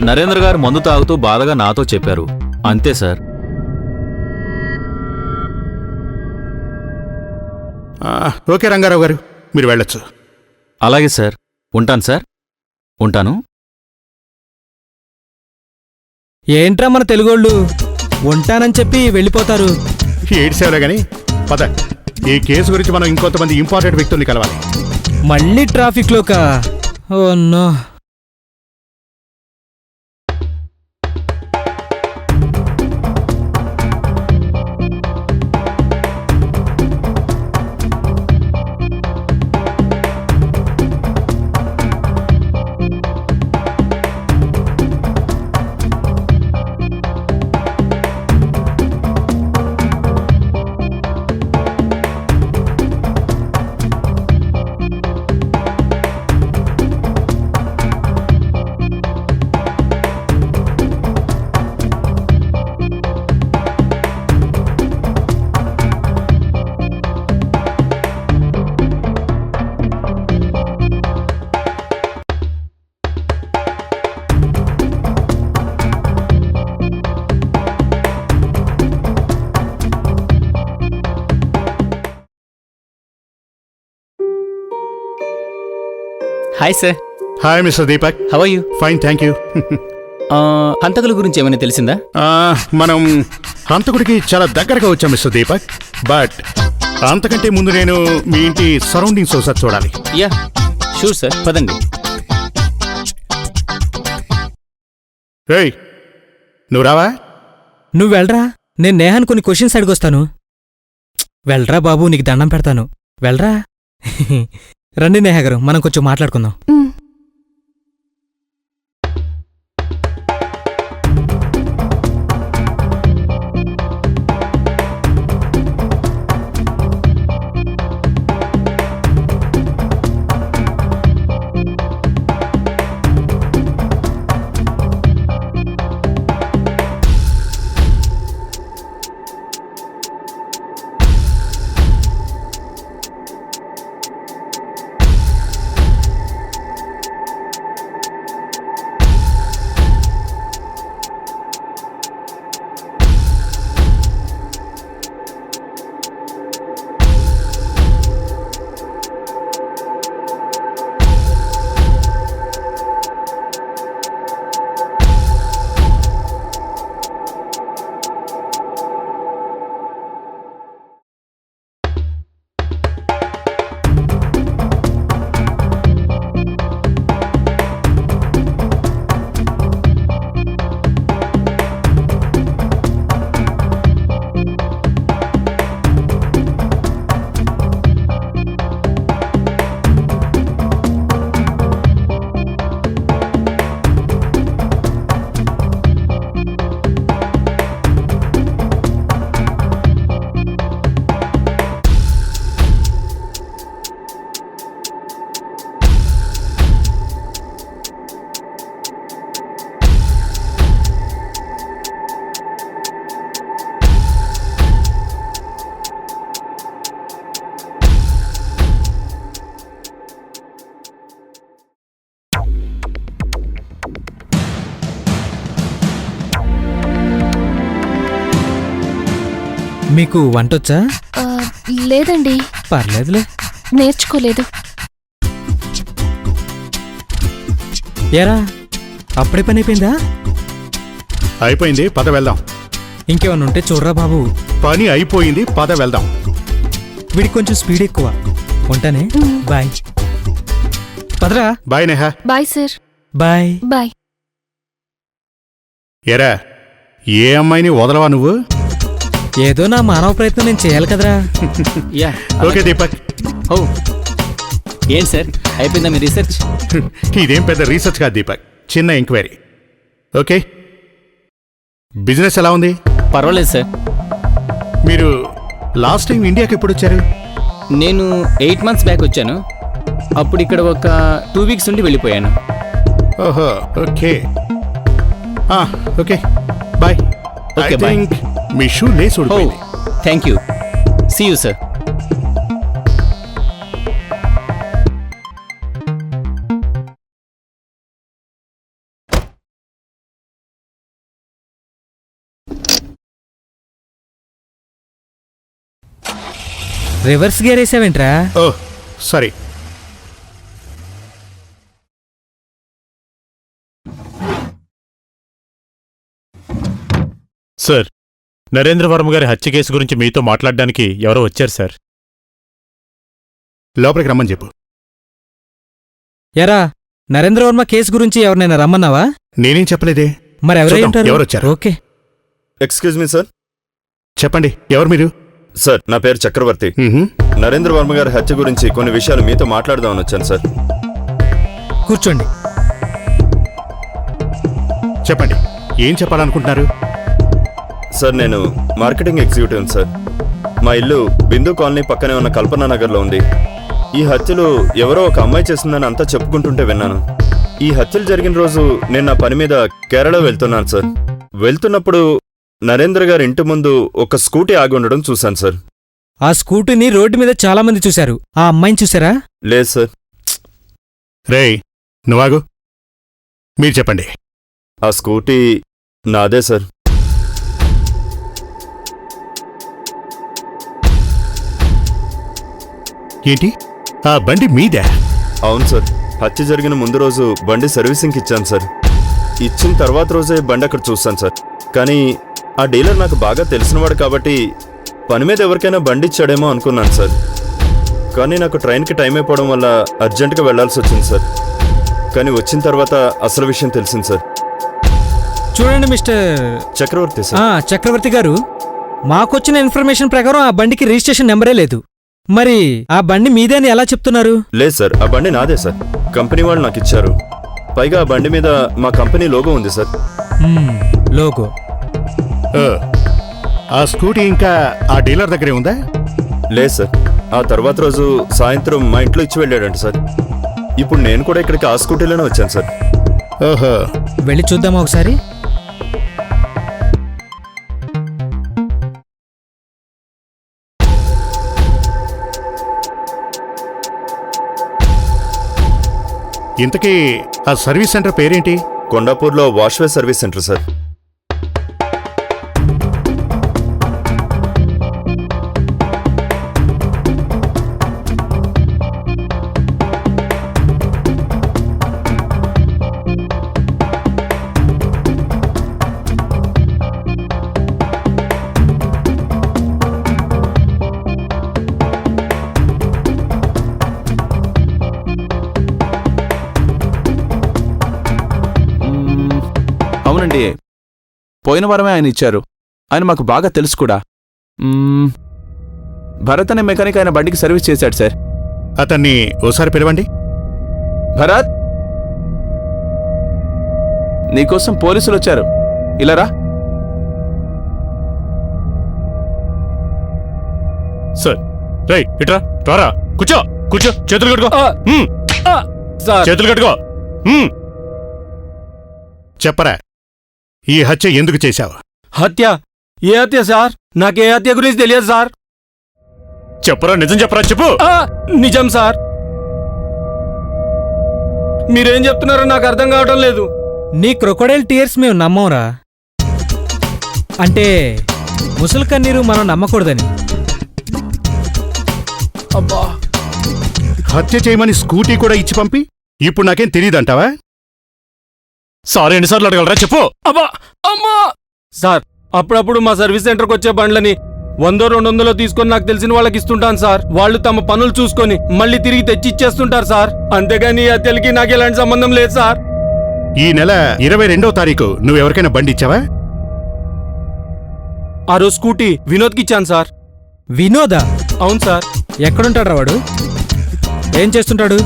నరేంద్ర గారు మందు తాగుతూ బాధగా నాతో చెప్పారు. అంతే సార్. ఓకే రంగారావు గారు, మీరు వెళ్ళొచ్చు. అలాగే సార్, ఉంటాను సార్. ఉంటాను. ఏంట్రా మన తెలుగోళ్ళు ఉంటానని చెప్పి వెళ్ళిపోతారు. ఏడ్సేవలే గాని పద, ఈ కేసు గురించి మనం ఇంకొంతమంది ఇంపార్టెంట్ వ్యక్తుల్ని కలవాలి. మళ్ళీ ట్రాఫిక్లోకా? Oh no. Hi sir, hi mister Deepak. How are you? Fine, thank you. హంతకుల గురించి ఏమైనా తెలిసిందా? మనం హంతకుడికి చాలా దగ్గరగా వచ్చాం మిస్టర్ దీపక్. బట్ అంతకంటే ముందు నేను మీ ఇంటి సరౌండింగ్స్ ఒకసారి చూడాలి. యా షూర్ సార్, పదండి. రేయ్, నువ్వు రావా? నువ్వు వెళ్ళరా, నేను నేహాన్ కొన్ని క్వశ్చన్స్ అడిగొస్తాను. వెళ్ళరా బాబు, నీకు దండం పెడతాను. వెళ్ళరా. రండి నేహా గారు, మనం కొంచెం మాట్లాడుకుందాం. మ్, మీకు వంటొచ్చా? ఆ, లేదండి, పర్లేదులే. నేర్చుకోలేదు. ఏరా, అప్పుడే పని అయిపోయిందా? అయిపోయింది, పద వెళ్దాం. ఇంకేమన్నా ఉంటే చూడరా బాబు. పని అయిపోయింది, పద వెళ్దాం. వీడికి కొంచెం స్పీడ్ ఎక్కువ. ఉంటానే, బాయ్. పదరా. Bye Neha. Bye sir. Bye. Bye. ఎరా, ఏ అమ్మాయిని వదలవా నువ్వు? ఏదో నా మానవ ప్రయత్నం నేను చేయాలి కదరా. Yeah okay Deepak. ఓ ఏంటి సార్, అయిపోయిందా మీ రీసెర్చ్? ఇదేం పెద్ద రీసెర్చ్ కాదు దీపక్, చిన్న ఎంక్వైరీ. ఓకే, బిజినెస్ ఎలా ఉంది? పర్వాలేదు సార్. మీరు లాస్ట్ టైం ఇండియాకి ఎప్పుడు వచ్చారు? నేను 8 months బ్యాక్ వచ్చాను. అప్పుడు ఇక్కడ ఒక 2 weeks ఉండి వెళ్ళిపోయాను. ఓహో, okay. Okay, bye. I Okay, bye. Think మీ షూ లేస్ ఓ ఊడిపోయింది. Thank you, see you sir. Reverse gear వేసావేంట్రా? Oh sorry. Sir, Narendra Varma గారి హత్య కేసు గురించి మీతో మాట్లాడడానికి ఎవరో వచ్చారు సార్. లోపలికి రమ్మని చెప్పు. ఎరా, నరేంద్ర వర్మ కేసు గురించి ఎవరినైనా రమ్మన్నావా? నేనేం చెప్పలేదే. మరి ఎవరై చూద్దాం, ఉంటారు? ఎవరొచ్చారు? ఓకే. Excuse me sir. చెప్పండి, ఎవరు మీరు? సార్, నా పేరు చక్రవర్తి. మ్హూ. నరేంద్ర వర్మ గారి హత్య గురించి కొన్ని విషయాలు మీతో మాట్లాడదామని వచ్చాను సార్. కూర్చోండి. చెప్పండి, ఏం చెప్పాలనుకుంటున్నారు? సార్, నేను మార్కెటింగ్ ఎగ్జిక్యూటివ్ సార్. మా ఇల్లు బిందు కాలనీ పక్కనే ఉన్న కల్పనా నగర్లో ఉంది. ఈ హత్యలు ఎవరో ఒక అమ్మాయి చేసిందని అంతా చెప్పుకుంటుంటే విన్నాను. ఈ హత్యలు జరిగిన రోజు నేను నా పని మీద కేరళ వెళ్తున్నాను సార్. వెళ్తున్నప్పుడు నరేంద్ర గారి ఇంటి ముందు ఒక స్కూటీ ఆగి ఉండడం చూశాను సార్. ఆ స్కూటీని రోడ్డు మీద చాలా మంది చూశారు. ఆ అమ్మాయిని చూసారా? లేదు సార్. రేయ్, నువ్వాగు. మీరు చెప్పండి. ఆ స్కూటీ నాదే సార్. ఏంటి, ఆ బండి మీదే? అవును సార్. హత్య జరిగిన ముందు రోజు బండి సర్వీసింగ్కి ఇచ్చాను సార్. ఇచ్చిన తర్వాత రోజే బండి అక్కడ చూస్తాను సార్. కానీ ఆ డీలర్ నాకు బాగా తెలిసినవాడు కాబట్టి పని మీద ఎవరికైనా బండి ఇచ్చాడేమో అనుకున్నాను సార్. కానీ నాకు ట్రైన్కి టైం అయిపోవడం వల్ల అర్జెంటుగా వెళ్లాల్సి వచ్చింది సార్. కానీ వచ్చిన తర్వాత అసలు విషయం తెలిసింది సార్. చూడండి మిస్టర్ చక్రవర్తి సార్. చక్రవర్తి గారు, మాకొచ్చిన ఇన్ఫర్మేషన్ ప్రకారం ఆ బండికి రిజిస్ట్రేషన్ నెంబరే లేదు. మరి ఆ బండి మీదేని ఎలా చెప్తున్నారు? లేదు సార్, ఆ బండి నాదే సార్. కంపెనీ వాళ్ళు నాకు ఇచ్చారు. పైగా ఆ బండి మీద మా కంపెనీ లోగో ఉంది సార్. లోగో. ఆ స్కూటీ ఇంకా ఆ డీలర్ దగ్గరే ఉందా? లేదు సార్, ఆ తర్వాత రోజు సాయంత్రం మా ఇంట్లో ఇచ్చి వెళ్ళాడంట సార్. ఇప్పుడు నేను కూడా ఇక్కడికి ఆ స్కూటీలోనే వచ్చాను సార్. ఓహో, వెళ్ళి చూద్దామా ఒకసారి? ఇంతకీ ఆ సర్వీస్ సెంటర్ పేరేంటి? కొండాపూర్లో వాష్వే సర్వీస్ సెంటర్ సార్. అవునండి, పోయిన వారమే ఆయన ఇచ్చారు. ఆయన మాకు బాగా తెలుసు కూడా. భరత్ అనే మెకానిక్ ఆయన బండికి సర్వీస్ చేశాడు సార్. అతన్ని ఓసారి పిలవండి. భరత్, నీకోసం పోలీసులు వచ్చారు. ఇలా రా. సార్ రై ఇట్రా, రారా, కూర్చో కూర్చో, చేతులు కట్టుకో. చేతులు కట్టుకో. చెప్పరా, ఈ హత్య ఎందుకు చేశావు? హత్య? ఏ హత్య సార్? నాకే హత్య గురించి తెలియదు సార్. చెప్పరా, నిజం చెప్పరా, చెప్పు. నిజం సార్. మీరేం చెప్తున్నారో నాకు అర్థం కావటం లేదు. నీ క్రొకొడైల్ టీయర్స్ మేము నమ్మంరా. అంటే ముసలి కన్నీరు మనం నమ్మకూడదని. అబ్బా, హత్య చేయమని స్కూటీ కూడా ఇచ్చి పంపి ఇప్పుడు నాకేం తెలియదంటావా? సారీ, ఎన్నిసార్లు అడగలరా, చెప్పు. అబ్బా, అమ్మా. సార్, అప్పుడప్పుడు మా సర్వీస్ సెంటర్కి వచ్చే బండ్లని 100-200 తీసుకొని నాకు తెలిసిన వాళ్ళకి ఇస్తుంటాను సార్. వాళ్ళు తమ పనులు చూసుకొని మళ్ళీ తిరిగి తెచ్చి ఇచ్చేస్తుంటారు సార్. అంతేగాని ఈ హత్యలకి నాకు ఎలాంటి సంబంధం లేదు సార్. ఈ నెల 22వ తారీఖు నువ్వెవరికైనా బండి ఇచ్చావా? ఆ రోజు స్కూటీ వినోద్కి ఇచ్చాను సార్. వినోదా? అవును సార్. ఎక్కడుంటాడు వాడు? ఏం చేస్తుంటాడు?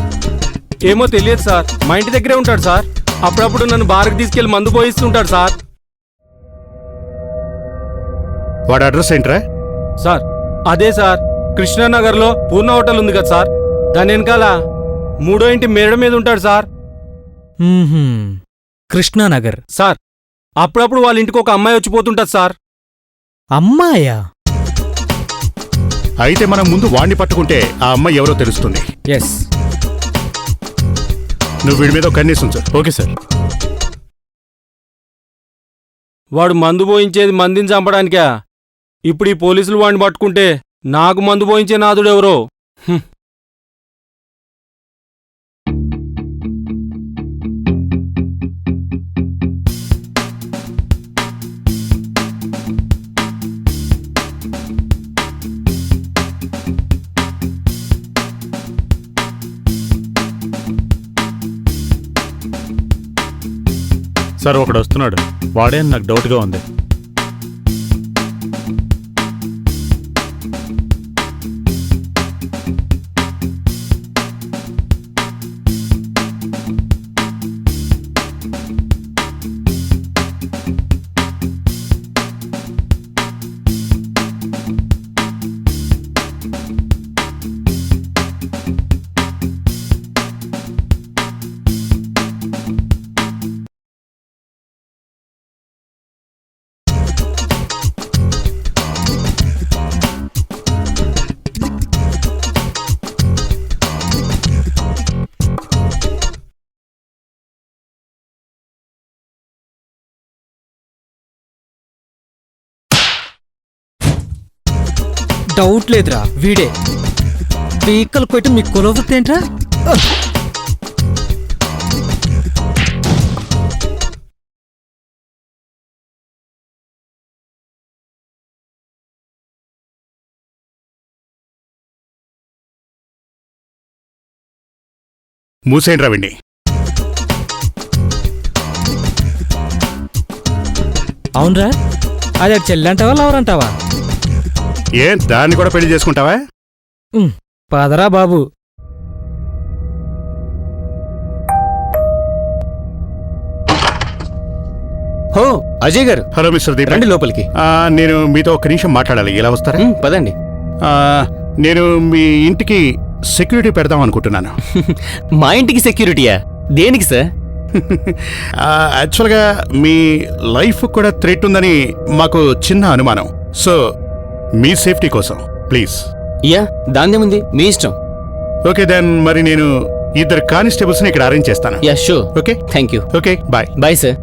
ఏమో తెలియదు సార్. మా ఇంటి దగ్గరే ఉంటాడు సార్. అప్పుడప్పుడు నన్ను బార్కి తీసుకెళ్లి మందు పోయిస్తుంటాడు సార్. వాడు అడ్రస్ ఏంట్రా? సార్, అదే సార్, కృష్ణానగర్లో పూర్ణ హోటల్ ఉంది కదా సార్, దాని వెనకాల 3వ ఇంటి మేడ మీద ఉంటాడు సార్. కృష్ణానగర్. సార్, అప్పుడప్పుడు వాళ్ళ ఇంటికి ఒక అమ్మాయి వచ్చిపోతుంటది సార్. అమ్మాయా? అయితే మనం ముందు వాణ్ణి పట్టుకుంటే ఆ అమ్మాయి ఎవరో తెలుస్తుంది. ఎస్. నువ్వు వీడి మీద కన్నేసి ఉంచు. Okay sir. వాడు మందు పోయించేది మందిని చంపడానికా? ఇప్పుడు ఈ పోలీసులు వాడిని పట్టుకుంటే నాకు మందు పోయించే నాదుడెవరో. సార్, ఒకడు వస్తున్నాడు. వాడే అని నాకు డౌట్గా ఉంది. డౌట్ లేదురా, వీడే. పీకలు కొట్టి మీ కొలవతేంట్రా? మూసేయండి రవిండి. అవునరా, అది చెల్లంటావా లవరంటావా? ఏం దాన్ని కూడా పెళ్లి చేసుకుంటావా? పదరా బాబు. హో అజయ్ గారు, హలో మిస్టర్ దీప్, రండి లోపలికి. నేను మీతో ఒక్క నిమిషం మాట్లాడాలి. ఇలా వస్తారా? పదండి. నేను మీ ఇంటికి సెక్యూరిటీ పెడదాం అనుకుంటున్నాను. మా ఇంటికి సెక్యూరిటీయా? దేనికి సార్? యాక్చువల్గా మీ లైఫ్ కూడా థ్రెట్ ఉందని మాకు చిన్న అనుమానం. సో మీ సేఫ్టీ కోసం ప్లీజ్. యా, దాందేముంది, మీ ఇష్టం. ఓకే దెన్, మరి నేను 2 కానిస్టేబుల్స్ని ఇక్కడ అరేంజ్ చేస్తాను. Yeah sure. Okay, thank you. Okay, bye. Bye sir.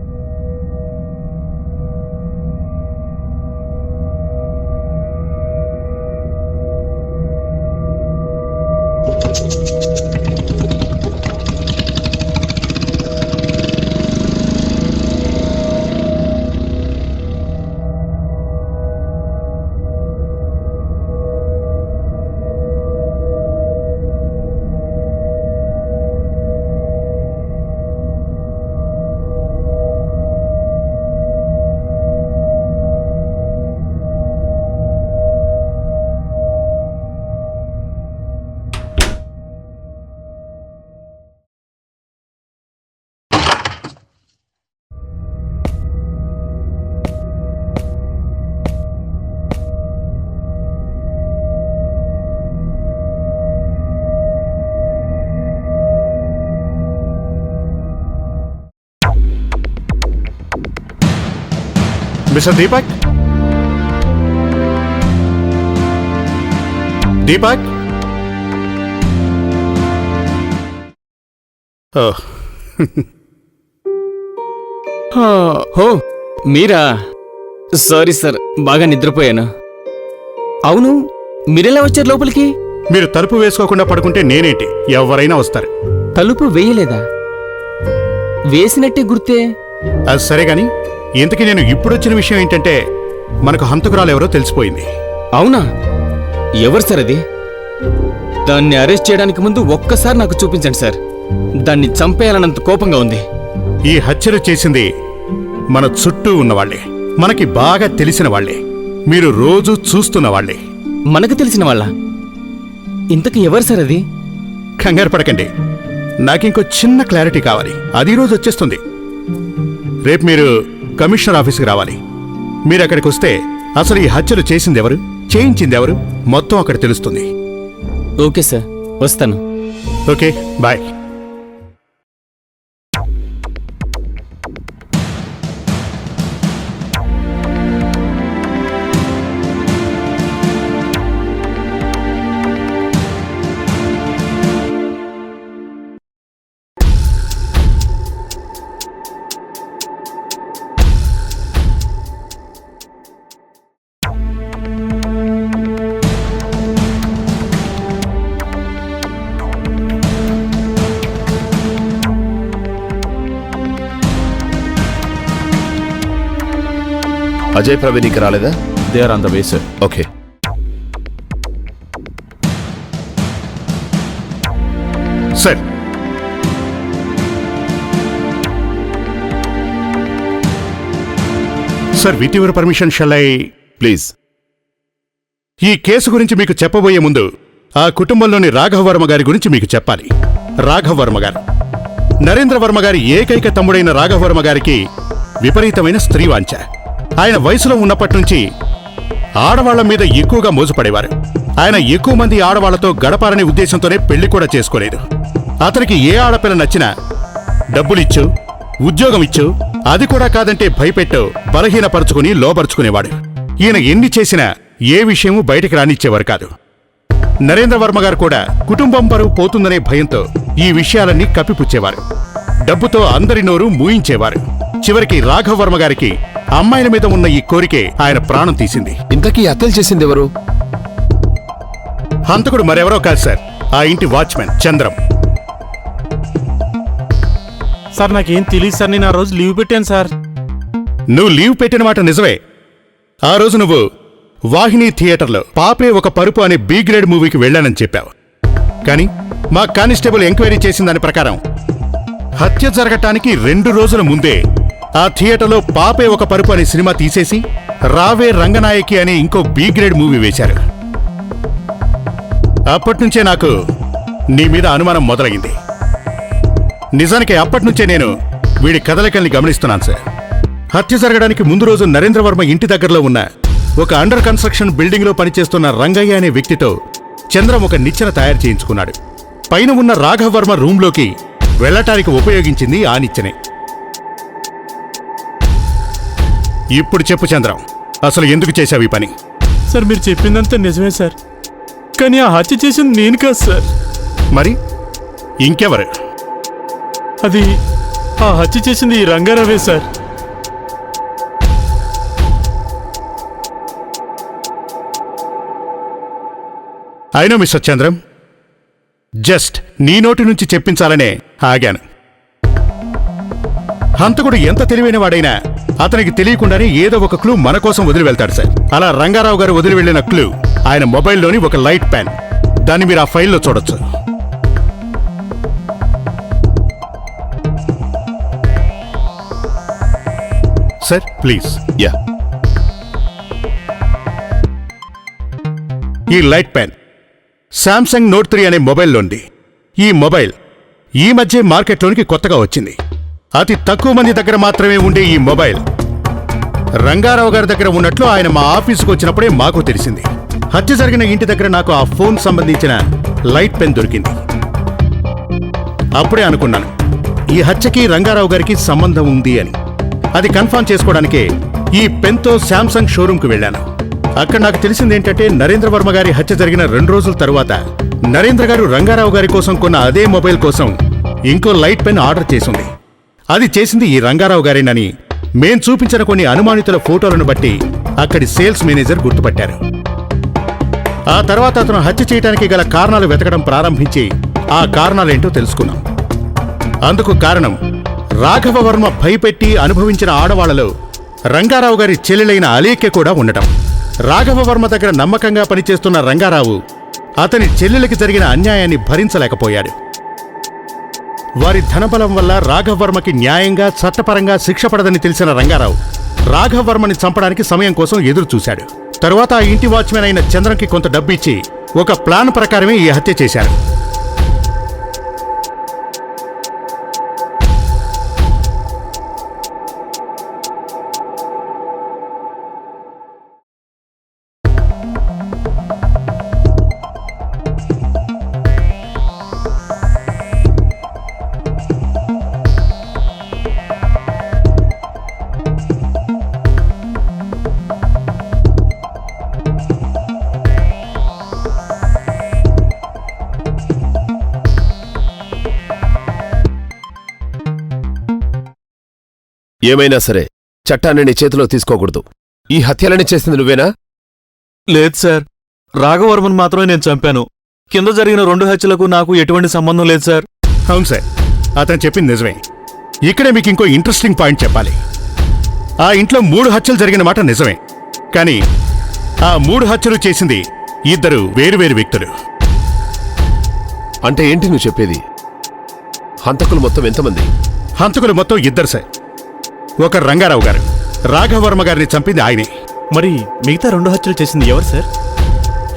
Mister Deepak, Deepak. హో మీరా? సారీ సార్, బాగా నిద్రపోయాను. అవును, మీరెలా వచ్చారు లోపలికి? మీరు తలుపు వేసుకోకుండా పడుకుంటే నేనేంటి, ఎవరైనా వస్తారు. తలుపు వేయలేదా? వేసినట్టే గుర్తే. అది సరే గాని, ఇంతకీ నేను ఇప్పుడొచ్చిన విషయం ఏంటంటే, మనకు హంతకురాలు ఎవరో తెలిసిపోయింది. అవునా? ఎవరు సార్ అది? దాన్ని అరెస్ట్ చేయడానికి ముందు ఒక్కసారి నాకు చూపించండి సార్. దాన్ని చంపేయాలన్నంత కోపంగా ఉంది. ఈ హత్యలు చేసింది మన చుట్టూ ఉన్నవాళ్లే, మనకి బాగా తెలిసిన వాళ్లే, మీరు రోజూ చూస్తున్న వాళ్లే. మనకు తెలిసిన వాళ్ళ? ఇంతకు ఎవరు సార్ అది? కంగారు పడకండి, నాకింకో చిన్న క్లారిటీ కావాలి. అది రోజు వచ్చేస్తుంది. రేపు మీరు కమిషనర్ ఆఫీస్కి రావాలి. మీరు అక్కడికి వస్తే అసలు ఈ హత్యలు చేసిందెవరు, చేయించిందెవరు మొత్తం అక్కడ తెలుస్తుంది. ఓకే సార్, వస్తాను. Okay, bye. అజయ్ ప్రవీణ్ ఇక్కడ రాలేదా? They are on the way sir. Okay. Sir, sir with your permission shall I? Please. ఈ కేసు గురించి మీకు చెప్పబోయే ముందు ఆ కుటుంబంలోని రాఘవవర్మ గారి గురించి మీకు చెప్పాలి. రాఘవవర్మ గారు, నరేంద్ర వర్మ గారి ఏకైక తమ్ముడైన రాఘవవర్మ గారికి విపరీతమైన స్త్రీవాంఛ. ఆయన వయసులో ఉన్నప్పటి నుంచి ఆడవాళ్ల మీద ఎక్కువగా మోజుపడేవారు. ఆయన ఎక్కువ మంది ఆడవాళ్లతో గడపాలనే ఉద్దేశంతోనే పెళ్లి కూడా చేసుకోలేదు. అతనికి ఏ ఆడపిల్ల నచ్చినా డబ్బులిచ్చు, ఉద్యోగం ఇచ్చు, అది కూడా కాదంటే భయపెట్టో బలహీనపరుచుకుని లోపరుచుకునేవాడు. ఈయన ఎన్ని చేసినా ఏ విషయమూ బయటికి రానిచ్చేవారు కాదు. నరేంద్ర వర్మ గారు కూడా కుటుంబం పరువు పోతుందనే భయంతో ఈ విషయాలన్నీ కప్పిపుచ్చేవారు. డబ్బుతో అందరి నోరు మూయించేవారు. చివరికి రాఘవవర్మ గారికి అమ్మాయిల మీద ఉన్న ఈ కోరికే ఆయన ప్రాణం తీసింది. ఇంతకీ హత్యలు చేసిందెవరు? హంతకుడు మరెవరో కాదు సార్, ఆ ఇంటి వాచ్మెన్ చంద్రం. సార్ నాకేం తెలియదు సార్, నేను ఆ రోజు లీవ్ పెట్టాను సార్. నువ్వు లీవ్ పెట్టిన మాట నిజమే. ఆ రోజు నువ్వు వాహిని థియేటర్లో పాపే ఒక పరుపు అనే బి గ్రేడ్ మూవీకి వెళ్ళానని చెప్పావు. కానీ మా కానిస్టేబుల్ ఎంక్వైరీ చేసిన దాని ప్రకారం హత్య జరగటానికి 2 రోజుల ముందే ఆ థియేటర్లో పాపే ఒక పరుపు అనే సినిమా తీసేసి రావే రంగనాయకి అనే ఇంకో బి గ్రేడ్ మూవీ వేశారు. అప్పటినుంచే నాకు నీ మీద అనుమానం మొదలైంది. నిజానికి అప్పటినుంచే నేను వీడి కదలికల్ని గమనిస్తున్నాను సార్. హత్య జరగడానికి ముందు రోజు నరేంద్రవర్మ ఇంటి దగ్గరలో ఉన్న ఒక అండర్ కన్స్ట్రక్షన్ బిల్డింగ్లో పనిచేస్తున్న రంగయ్య అనే వ్యక్తితో చంద్రం ఒక నిచ్చెన తయారు చేయించుకున్నాడు. పైన ఉన్న రాఘవర్మ రూంలోకి వెళ్లటానికి ఉపయోగించింది ఆ నిచ్చెనే. ఇప్పుడు చెప్పు చంద్రం, అసలు ఎందుకు చేశావు ఈ పని? సార్ మీరు చెప్పిందంతా నిజమే సార్, కానీ ఆ హత్య చేసింది నేను కాదు సార్. మరి ఇంకెవరు? అది ఆ హత్య చేసింది ఈ రంగారావే సార్. అయినో మిస్టర్ చంద్రం, జస్ట్ నీ నోటి నుంచి చెప్పించాలనే ఆగాను. హంతకుడు ఎంత తెలివైన వాడైనా అతనికి తెలియకుండానే ఏదో ఒక క్లూ మన కోసం వదిలి వెళ్తాడు సార్. అలా రంగారావు గారు వదిలి వెళ్లిన క్లూ ఆయన మొబైల్లోని ఒక లైట్ పెన్. దాన్ని మీరు ఆ ఫైల్లో చూడొచ్చు. Sir please. యా, ఈ లైట్ పెన్ శాంసంగ్ నోట్ 3 అనే మొబైల్లోంది. ఈ మొబైల్ ఈ మధ్య మార్కెట్లోనికి కొత్తగా వచ్చింది. అతి తక్కువ మంది దగ్గర మాత్రమే ఉండే ఈ మొబైల్ రంగారావు గారి దగ్గర ఉన్నట్లు ఆయన మా ఆఫీసుకు వచ్చినప్పుడే మాకు తెలిసింది. హత్య జరిగిన ఇంటి దగ్గర నాకు ఆ ఫోన్ సంబంధించిన లైట్ పెన్ దొరికింది. అప్పుడే అనుకున్నాను ఈ హత్యకి రంగారావు గారికి సంబంధం ఉంది అని. అది కన్ఫర్మ్ చేసుకోవడానికే ఈ పెన్తో శాంసంగ్ షోరూంకు వెళ్ళాను. అక్కడ నాకు తెలిసింది ఏంటంటే నరేంద్రవర్మ గారి హత్య జరిగిన 2 రోజుల తరువాత నరేంద్ర గారు రంగారావు గారి కోసం కొన్న అదే మొబైల్ కోసం ఇంకో లైట్ పెన్ ఆర్డర్ చేసింది. అది చేసింది ఈ రంగారావు గారేనని మేం చూపించిన కొన్ని అనుమానితుల ఫోటోలను బట్టి అక్కడి సేల్స్ మేనేజర్ గుర్తుపట్టారు. ఆ తర్వాత అతను హత్య చేయడానికి గల కారణాలు వెతకడం ప్రారంభించి ఆ కారణాలేంటో తెలుసుకున్నాం. అందుకు కారణం రాఘవవర్మ భయపెట్టి అనుభవించిన ఆడవాళ్లలో రంగారావు గారి చెల్లెలైన అలేఖ్య కూడా ఉండటం. రాఘవవర్మ దగ్గర నమ్మకంగా పనిచేస్తున్న రంగారావు అతని చెల్లెలకి జరిగిన అన్యాయాన్ని భరించలేకపోయాడు. వారి ధనబలం వల్ల రాఘవవర్మకి న్యాయంగా చట్టపరంగా శిక్ష పడదని తెలిసిన రంగారావు రాఘవవర్మని చంపడానికి సమయం కోసం ఎదురు చూశాడు. తరువాత ఆ ఇంటి వాచ్మెన్ అయిన చంద్రంకి కొంత డబ్బు ఇచ్చి ఒక ప్లాన్ ప్రకారమే ఈ హత్య చేశారు. ఏమైనా సరే చట్టాన్ని నీ చేతిలో తీసుకోకూడదు. ఈ హత్యలని చేసింది నువ్వేనా? లేదు సార్, రాఘవర్మన్ మాత్రమే నేను చంపాను. కింద జరిగిన 2 హత్యలకు నాకు ఎటువంటి సంబంధం లేదు సార్. అవును సార్, అతను చెప్పింది నిజమే. ఇక్కడే మీకు ఇంకో ఇంట్రెస్టింగ్ పాయింట్ చెప్పాలి. ఆ ఇంట్లో 3 హత్యలు జరిగిన మాట నిజమే, కానీ ఆ 3 హత్యలు చేసింది 2 వేరువేరు వ్యక్తులు. అంటే ఏంటి నువ్వు చెప్పేది? హంతకులు మొత్తం ఎంతమంది? హంతకులు మొత్తం 2 సార్. ఒక రంగారావు గారు, రాఘవర్మ గారిని చంపింది ఆయనే. మరి మిగతా 2 హత్యలు చేసింది ఎవరు సార్?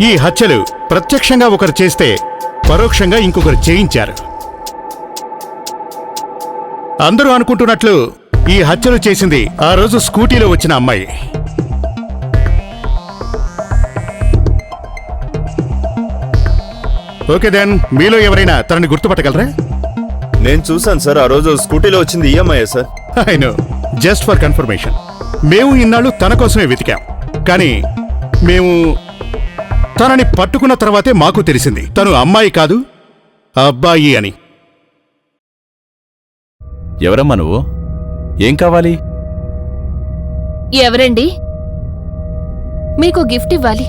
ఈ హత్యలు ప్రత్యక్షంగా ఒకరు చేస్తే పరోక్షంగా ఇంకొకరు చేయించారు. అందరూ అనుకుంటున్నట్లు ఈ హత్యలు చేసింది ఆ రోజు స్కూటీలో వచ్చిన అమ్మాయి. ఓకే దెన్, మీలో ఎవరైనా తనని గుర్తుపట్టగలరా? నేను చూశాను సార్, ఆ రోజు స్కూటీలో వచ్చింది EMI sir. I know, just for confirmation. మేము ఇన్నాళ్ళు తన కోసమే వెతికాం, కానీ మేము తనని పట్టుకున్న తర్వాతే మాకు తెలిసింది తను అమ్మాయి కాదు, అబ్బాయి అని. ఎవరమ్మా నువ్వు? ఏం కావాలి? ఎవరండి? మీకు గిఫ్ట్ ఇవ్వాలి.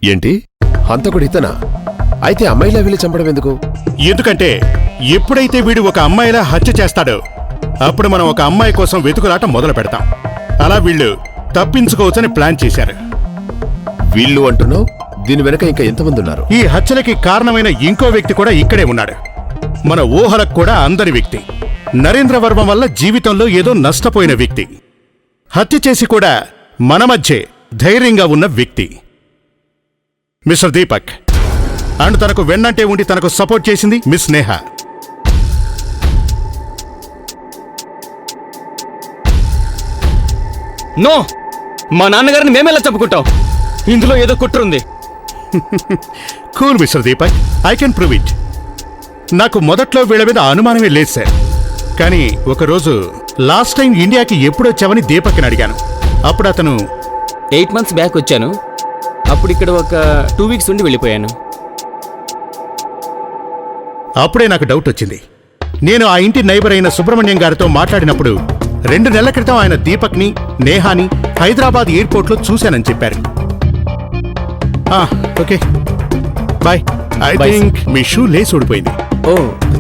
ఏంటి హంతకుడు ఇతనా? అయితే అమ్మాయిలా వెళ్ళి చంపడం ఎందుకు? ఎందుకంటే ఎప్పుడైతే వీడు ఒక అమ్మాయిలా హత్య చేస్తాడో అప్పుడు మనం ఒక అమ్మాయి కోసం వెతుకులాట మొదలు పెడతాం. అలా వీళ్ళు తప్పించుకోవచ్చని ప్లాన్ చేశారు. వీళ్ళు అంటున్నావు? దీని వెనక ఇంకా ఎంతమంది ఉన్నారు? ఈ హత్యలకి కారణమైన ఇంకో వ్యక్తి కూడా ఇక్కడే ఉన్నాడు. మన ఊహలకు కూడా అందరి వ్యక్తి. నరేంద్ర వర్మ వల్ల జీవితంలో ఏదో నష్టపోయిన వ్యక్తి. హత్య చేసి కూడా మన మధ్యే ధైర్యంగా ఉన్న వ్యక్తి మిస్టర్ దీపక్. అండ్ తనకు వెన్నంటే ఉండి తనకు సపోర్ట్ చేసింది మిస్ నేహ. నో, మా నాన్నగారిని మేమెలా చెప్పుకుంటాం? ఇందులో ఏదో కుట్రుంది. Cool mister Deepak, I can prove it. నాకు మొదట్లో వీళ్ళ మీద అనుమానమే లేదు సార్. కానీ ఒకరోజు లాస్ట్ టైం ఇండియాకి ఎప్పుడొచ్చావని దీపక్ని అడిగాను. అప్పుడు అతను 8 months బ్యాక్ వచ్చాను. అప్పుడు ఇక్కడ ఒక 2 weeks ఉండి వెళ్ళిపోయాను. అప్పుడే నాకు డౌట్ వచ్చింది. నేను ఆ ఇంటి నైబర్ అయిన సుబ్రహ్మణ్యం గారితో మాట్లాడినప్పుడు 2 నెలల క్రితం ఆయన దీపక్ని, నేహాని హైదరాబాద్ ఎయిర్పోర్ట్లో చూశానని చెప్పారు. Okay bye. I Bye, think మీ షూ లేస్ ఊడిపోయింది. Oh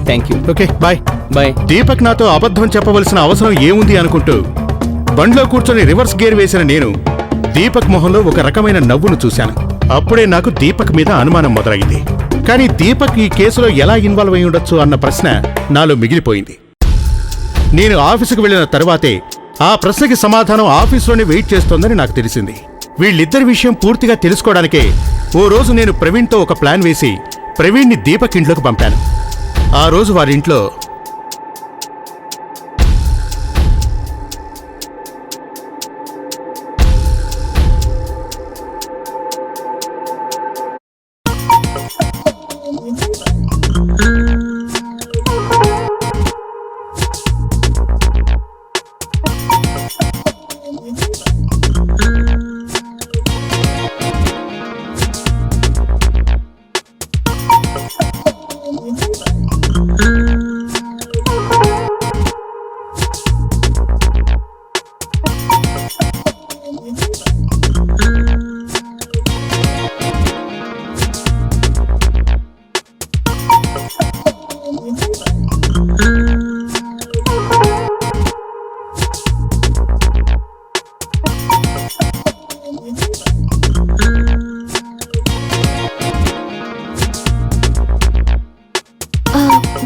thank you. Okay bye. Bye. Deepak నాతో అబద్ధం చెప్పవలసిన అవసరం ఏముంది అనుకుంటూ బండ్లో కూర్చొని రివర్స్ గేర్ వేసిన నేను దీపక్ మొహంలో ఒక రకమైన నవ్వును చూశాను. అప్పుడే నాకు దీపక్ మీద అనుమానం మొదలైంది. కానీ దీపక్ ఈ కేసులో ఎలా ఇన్వాల్వ్ అయి ఉండొచ్చు అన్న ప్రశ్న నాలో మిగిలిపోయింది. నేను ఆఫీసుకు వెళ్లిన తరువాతే ఆ ప్రశ్నకి సమాధానం ఆఫీసులోనే వెయిట్ చేస్తోందని నాకు తెలిసింది. వీళ్ళిద్దరి విషయం పూర్తిగా తెలుసుకోవడానికే ఓ రోజు నేను ప్రవీణ్తో ఒక ప్లాన్ వేసి ప్రవీణ్ని దీపక్ ఇంట్లోకి పంపాను. ఆ రోజు వారింట్లో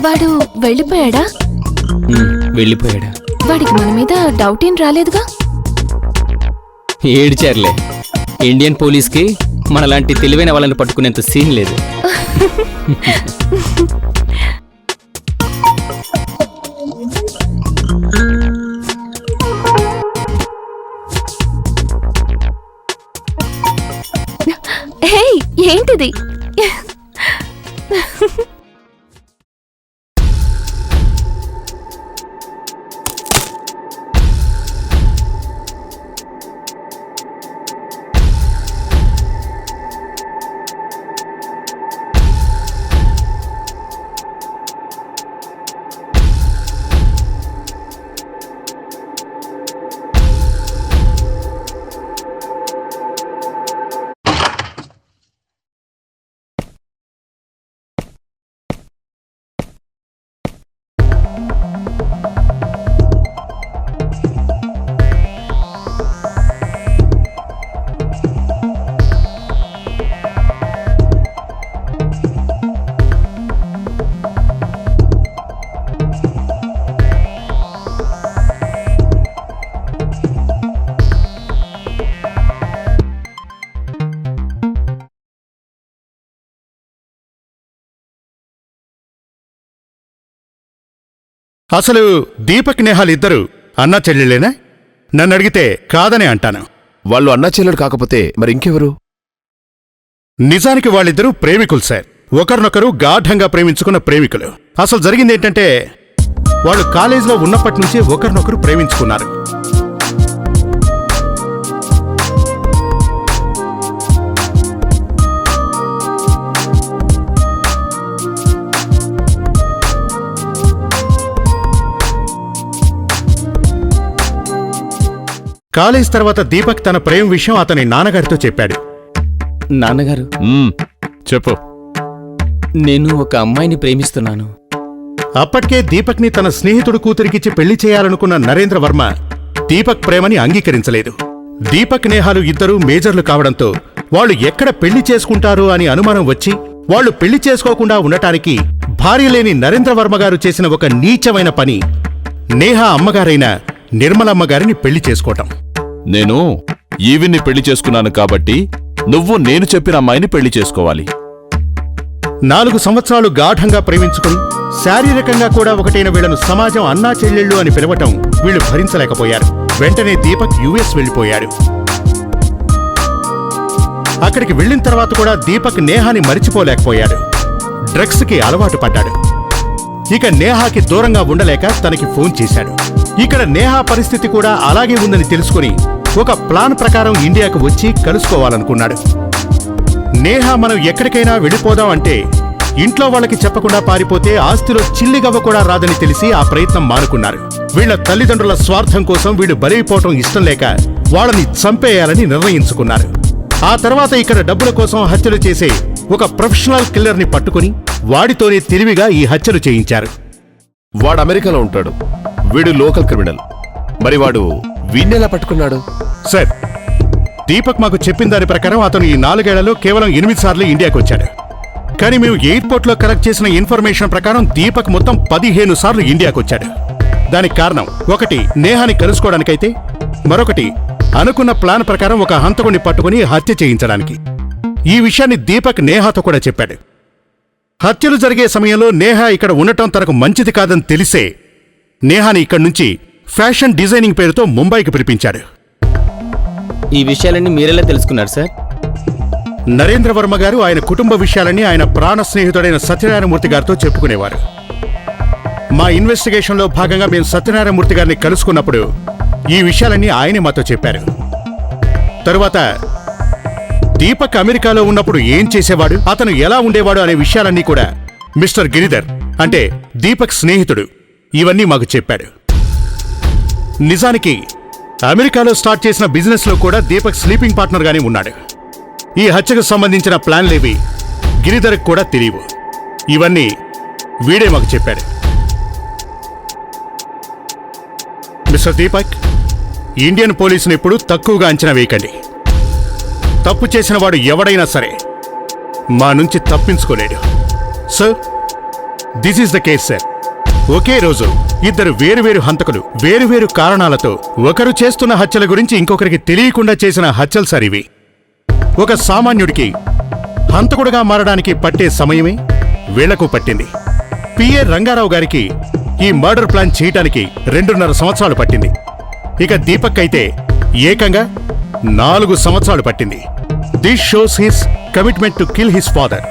వాడు వెళ్ళిపోయాడా? వెళ్ళిపోయాడా? వాడికి మన మీద డౌట్ ఏం రాలేదుగా? ఏడ్చారులే. ఇండియన్ పోలీస్కి మనలాంటి తెలివైన వాళ్ళని పట్టుకునేంత సీన్ లేదు. హే, ఏంటిది? అసలు దీపక్ నేహాలు ఇద్దరు అన్నా చెల్లెలేనా? నన్ను అడిగితే కాదనే అంటాను. వాళ్ళు అన్నా చెల్లెలు కాకపోతే మరి ఇంకెవరు? నిజానికి వాళ్ళిద్దరూ ప్రేమికులు సార్. ఒకరినొకరు గాఢంగా ప్రేమించుకున్న ప్రేమికులు. అసలు జరిగిందేంటంటే వాళ్ళు కాలేజీలో ఉన్నప్పటి నుంచి ఒకరినొకరు ప్రేమించుకున్నారు. కాలేజ్ తర్వాత దీపక్ తన ప్రేమ విషయం అతని నాన్నగారితో చెప్పాడు. నాన్నగారు, చెప్పు. నేను ఒక అమ్మాయిని ప్రేమిస్తున్నాను. అప్పటికే దీపక్ని తన స్నేహితుడు కూతురికిచ్చి పెళ్లి చేయాలనుకున్న నరేంద్ర వర్మ దీపక్ ప్రేమని అంగీకరించలేదు. దీపక్ నేహాలు ఇద్దరూ మేజర్లు కావడంతో వాళ్ళు ఎక్కడ పెళ్లి చేసుకుంటారు అని అనుమానం వచ్చి వాళ్ళు పెళ్లి చేసుకోకుండా ఉండటానికి భార్య లేని నరేంద్ర వర్మ గారు చేసిన ఒక నీచమైన పని నేహా అమ్మగారైన నిర్మలమ్మ గారిని పెళ్లి చేసుకోవటం. నేను ఈవిన్ని పెళ్లి చేసుకున్నాను కాబట్టి నువ్వు నేను చెప్పిన అమ్మాయిని పెళ్లి చేసుకోవాలి. 4 సంవత్సరాలు గాఢంగా ప్రేమించుకుని శారీరకంగా కూడా ఒకటైన వీళ్లను సమాజం అన్నా చెల్లెళ్ళు అని పిలవటం వీళ్లు భరించలేకపోయారు. వెంటనే దీపక్ యుఎస్ వెళ్లిపోయాడు. అక్కడికి వెళ్లిన తర్వాత కూడా దీపక్ నేహాని మరిచిపోలేకపోయాడు. డ్రగ్స్కి అలవాటు పడ్డాడు. ఇక నేహాకి దూరంగా ఉండలేక తనకి ఫోన్ చేశాడు. ఇక్కడ నేహా పరిస్థితి కూడా అలాగే ఉందని తెలుసుకుని ఒక ప్లాన్ ప్రకారం ఇండియాకు వచ్చి కలుసుకోవాలనుకున్నాడు. నేహా మనం ఎక్కడికైనా వెళ్ళిపోదాం అంటే ఇంట్లో వాళ్ళకి చెప్పకుండా పారిపోతే ఆస్తిలో చిల్లిగవ్వ కూడా రాదని తెలిసి ఆ ప్రయత్నం మానుకున్నారు. వీళ్ల తల్లిదండ్రుల స్వార్థం కోసం వీళ్ళు బలైపోవటం ఇష్టం లేక వాళ్ళని చంపేయాలని నిర్ణయించుకున్నారు. ఆ తర్వాత ఇక్కడ డబ్బుల కోసం హత్యలు చేసే ఒక ప్రొఫెషనల్ కిల్లర్ని పట్టుకుని వాడితోనే తెలివిగా ఈ హత్యలు చేయించారు. వాడు అమెరికాలో ఉంటాడు, వీడు లోకల్ క్రిమినల్. మరి వాడు వీణ్ణెలా పట్టుకున్నాడు? సార్, దీపక్ మాకు చెప్పిన దాని ప్రకారం అతను ఈ 4 ఏళ్లలో కేవలం 8 సార్లు ఇండియాకు వచ్చాడు. కానీ మేము ఎయిర్పోర్ట్లో కలెక్ట్ చేసిన ఇన్ఫర్మేషన్ ప్రకారం దీపక్ మొత్తం 15 సార్లు ఇండియాకు వచ్చాడు. దానికి కారణం ఒకటి నేహాని కలుసుకోవడానికైతే, మరొకటి అనుకున్న ప్లాన్ ప్రకారం ఒక హంతకుడిని పట్టుకుని హత్య చేయించడానికి. ఈ విషయాన్ని దీపక్ నేహాతో కూడా చెప్పాడు. హత్యలు జరిగే సమయంలో నేహా ఇక్కడ ఉండటం తనకు మంచిది కాదని తెలిసే నేహాని ఇక్కడి నుంచి ఫ్యాషన్ డిజైనింగ్ పేరుతో ముంబైకి పిలిపించాడు. ఈ విషయాలన్నీ మీరెలా తెలుసుకున్నారు సార్? నరేంద్ర వర్మ గారు ఆయన కుటుంబ విషయాలన్నీ ఆయన ప్రాణ స్నేహితుడైన సత్యనారాయణమూర్తి గారితో చెప్పుకునేవారు. మా ఇన్వెస్టిగేషన్లో భాగంగా మేము సత్యనారాయణమూర్తి గారిని కలుసుకున్నప్పుడు ఈ విషయాలన్నీ ఆయనే మాతో చెప్పారు. తరువాత దీపక్ అమెరికాలో ఉన్నప్పుడు ఏం చేసేవాడు, అతను ఎలా ఉండేవాడు అనే విషయాలన్నీ కూడా మిస్టర్ గిరిధర్ అంటే దీపక్ స్నేహితుడు ఇవన్నీ మాకు చెప్పాడు. నిజానికి అమెరికాలో స్టార్ట్ చేసిన బిజినెస్లో కూడా దీపక్ స్లీపింగ్ పార్ట్నర్గానే ఉన్నాడు. ఈ హత్యకు సంబంధించిన ప్లాన్లేవి గిరిధర్కి కూడా తెలియవు. ఇవన్నీ వీడే మాకు చెప్పాడు. మిస్టర్ దీపక్, ఇండియన్ పోలీసును ఎప్పుడు తక్కువగా అంచనా వేయకండి. తప్పు చేసిన వాడు ఎవడైనా సరే మా నుంచి తప్పించుకోలేడు. Sir, this is the case sir. ఒకే రోజు ఇద్దరు వేరువేరు హంతకులు వేరువేరు కారణాలతో ఒకరు చేస్తున్న హత్యల గురించి ఇంకొకరికి తెలియకుండా చేసిన హత్యలు సార్ ఇవి. ఒక సామాన్యుడికి హంతకుడుగా మారడానికి పట్టే సమయమే వీళ్లకు పట్టింది. పిఏ రంగారావు గారికి ఈ మర్డర్ ప్లాన్ చేయటానికి 2.5 సంవత్సరాలు పట్టింది. ఇక దీపక్ అయితే ఏకంగా 4 సంవత్సరాలు పట్టింది. This shows his commitment to kill his father.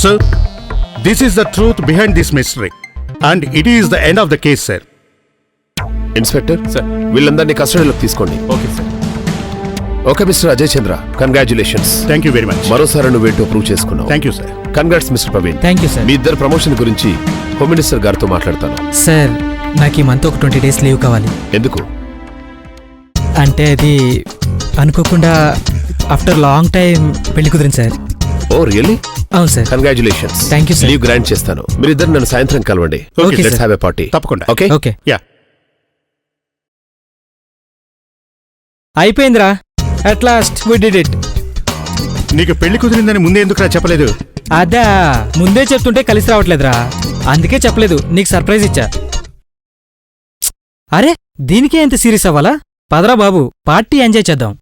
Sir, this is the truth behind this mystery and it is the end of the case sir. Inspector sir, వీళ్ళందరినీ కస్టడీలోకి తీసుకోండి. Okay sir. Okay mister Ajay Chandra, congratulations. Thank you very much. మరోసారి నువ్వేంటో prove చేసుకున్నావు. Thank you sir. Congrats mister Praveen. Thank you sir. మీ ఇద్దరు promotion గురించి home minister గారితో మాట్లాడతాను. సార్, నాకు ఈ మంత్ ఒక 20 days లీవ్ కావాలి. ఎందుకు? అంటే అది అనుకోకుండా ఆఫ్టర్ లాంగ్ టైం పెళ్లి కుదిరింది సార్. Oh really? అవును sir. Congratulations. Thank you, sir. Leave grant చేస్తాను. మీరిద్దరు నన్ను సాయంత్రం కలవండి. Okay, let's sir. Have a party. తప్పకుండా. Okay okay, yeah. అయిపోయిందిరా. At last we did it. నీకు పెళ్లి కుదిరిందని ముందే ఎందుకురా చెప్పలేదు? అదా, ముందే చెప్తుంటే కలిసి రావట్లేదురా, అందుకే చెప్పలేదు. నీకు సర్ప్రైజ్ ఇచ్చా. అరే, దీనికే ఎంత సీరియస్ అవ్వాలా? పదరా బాబు, పార్టీ ఎంజాయ్ చేద్దాం.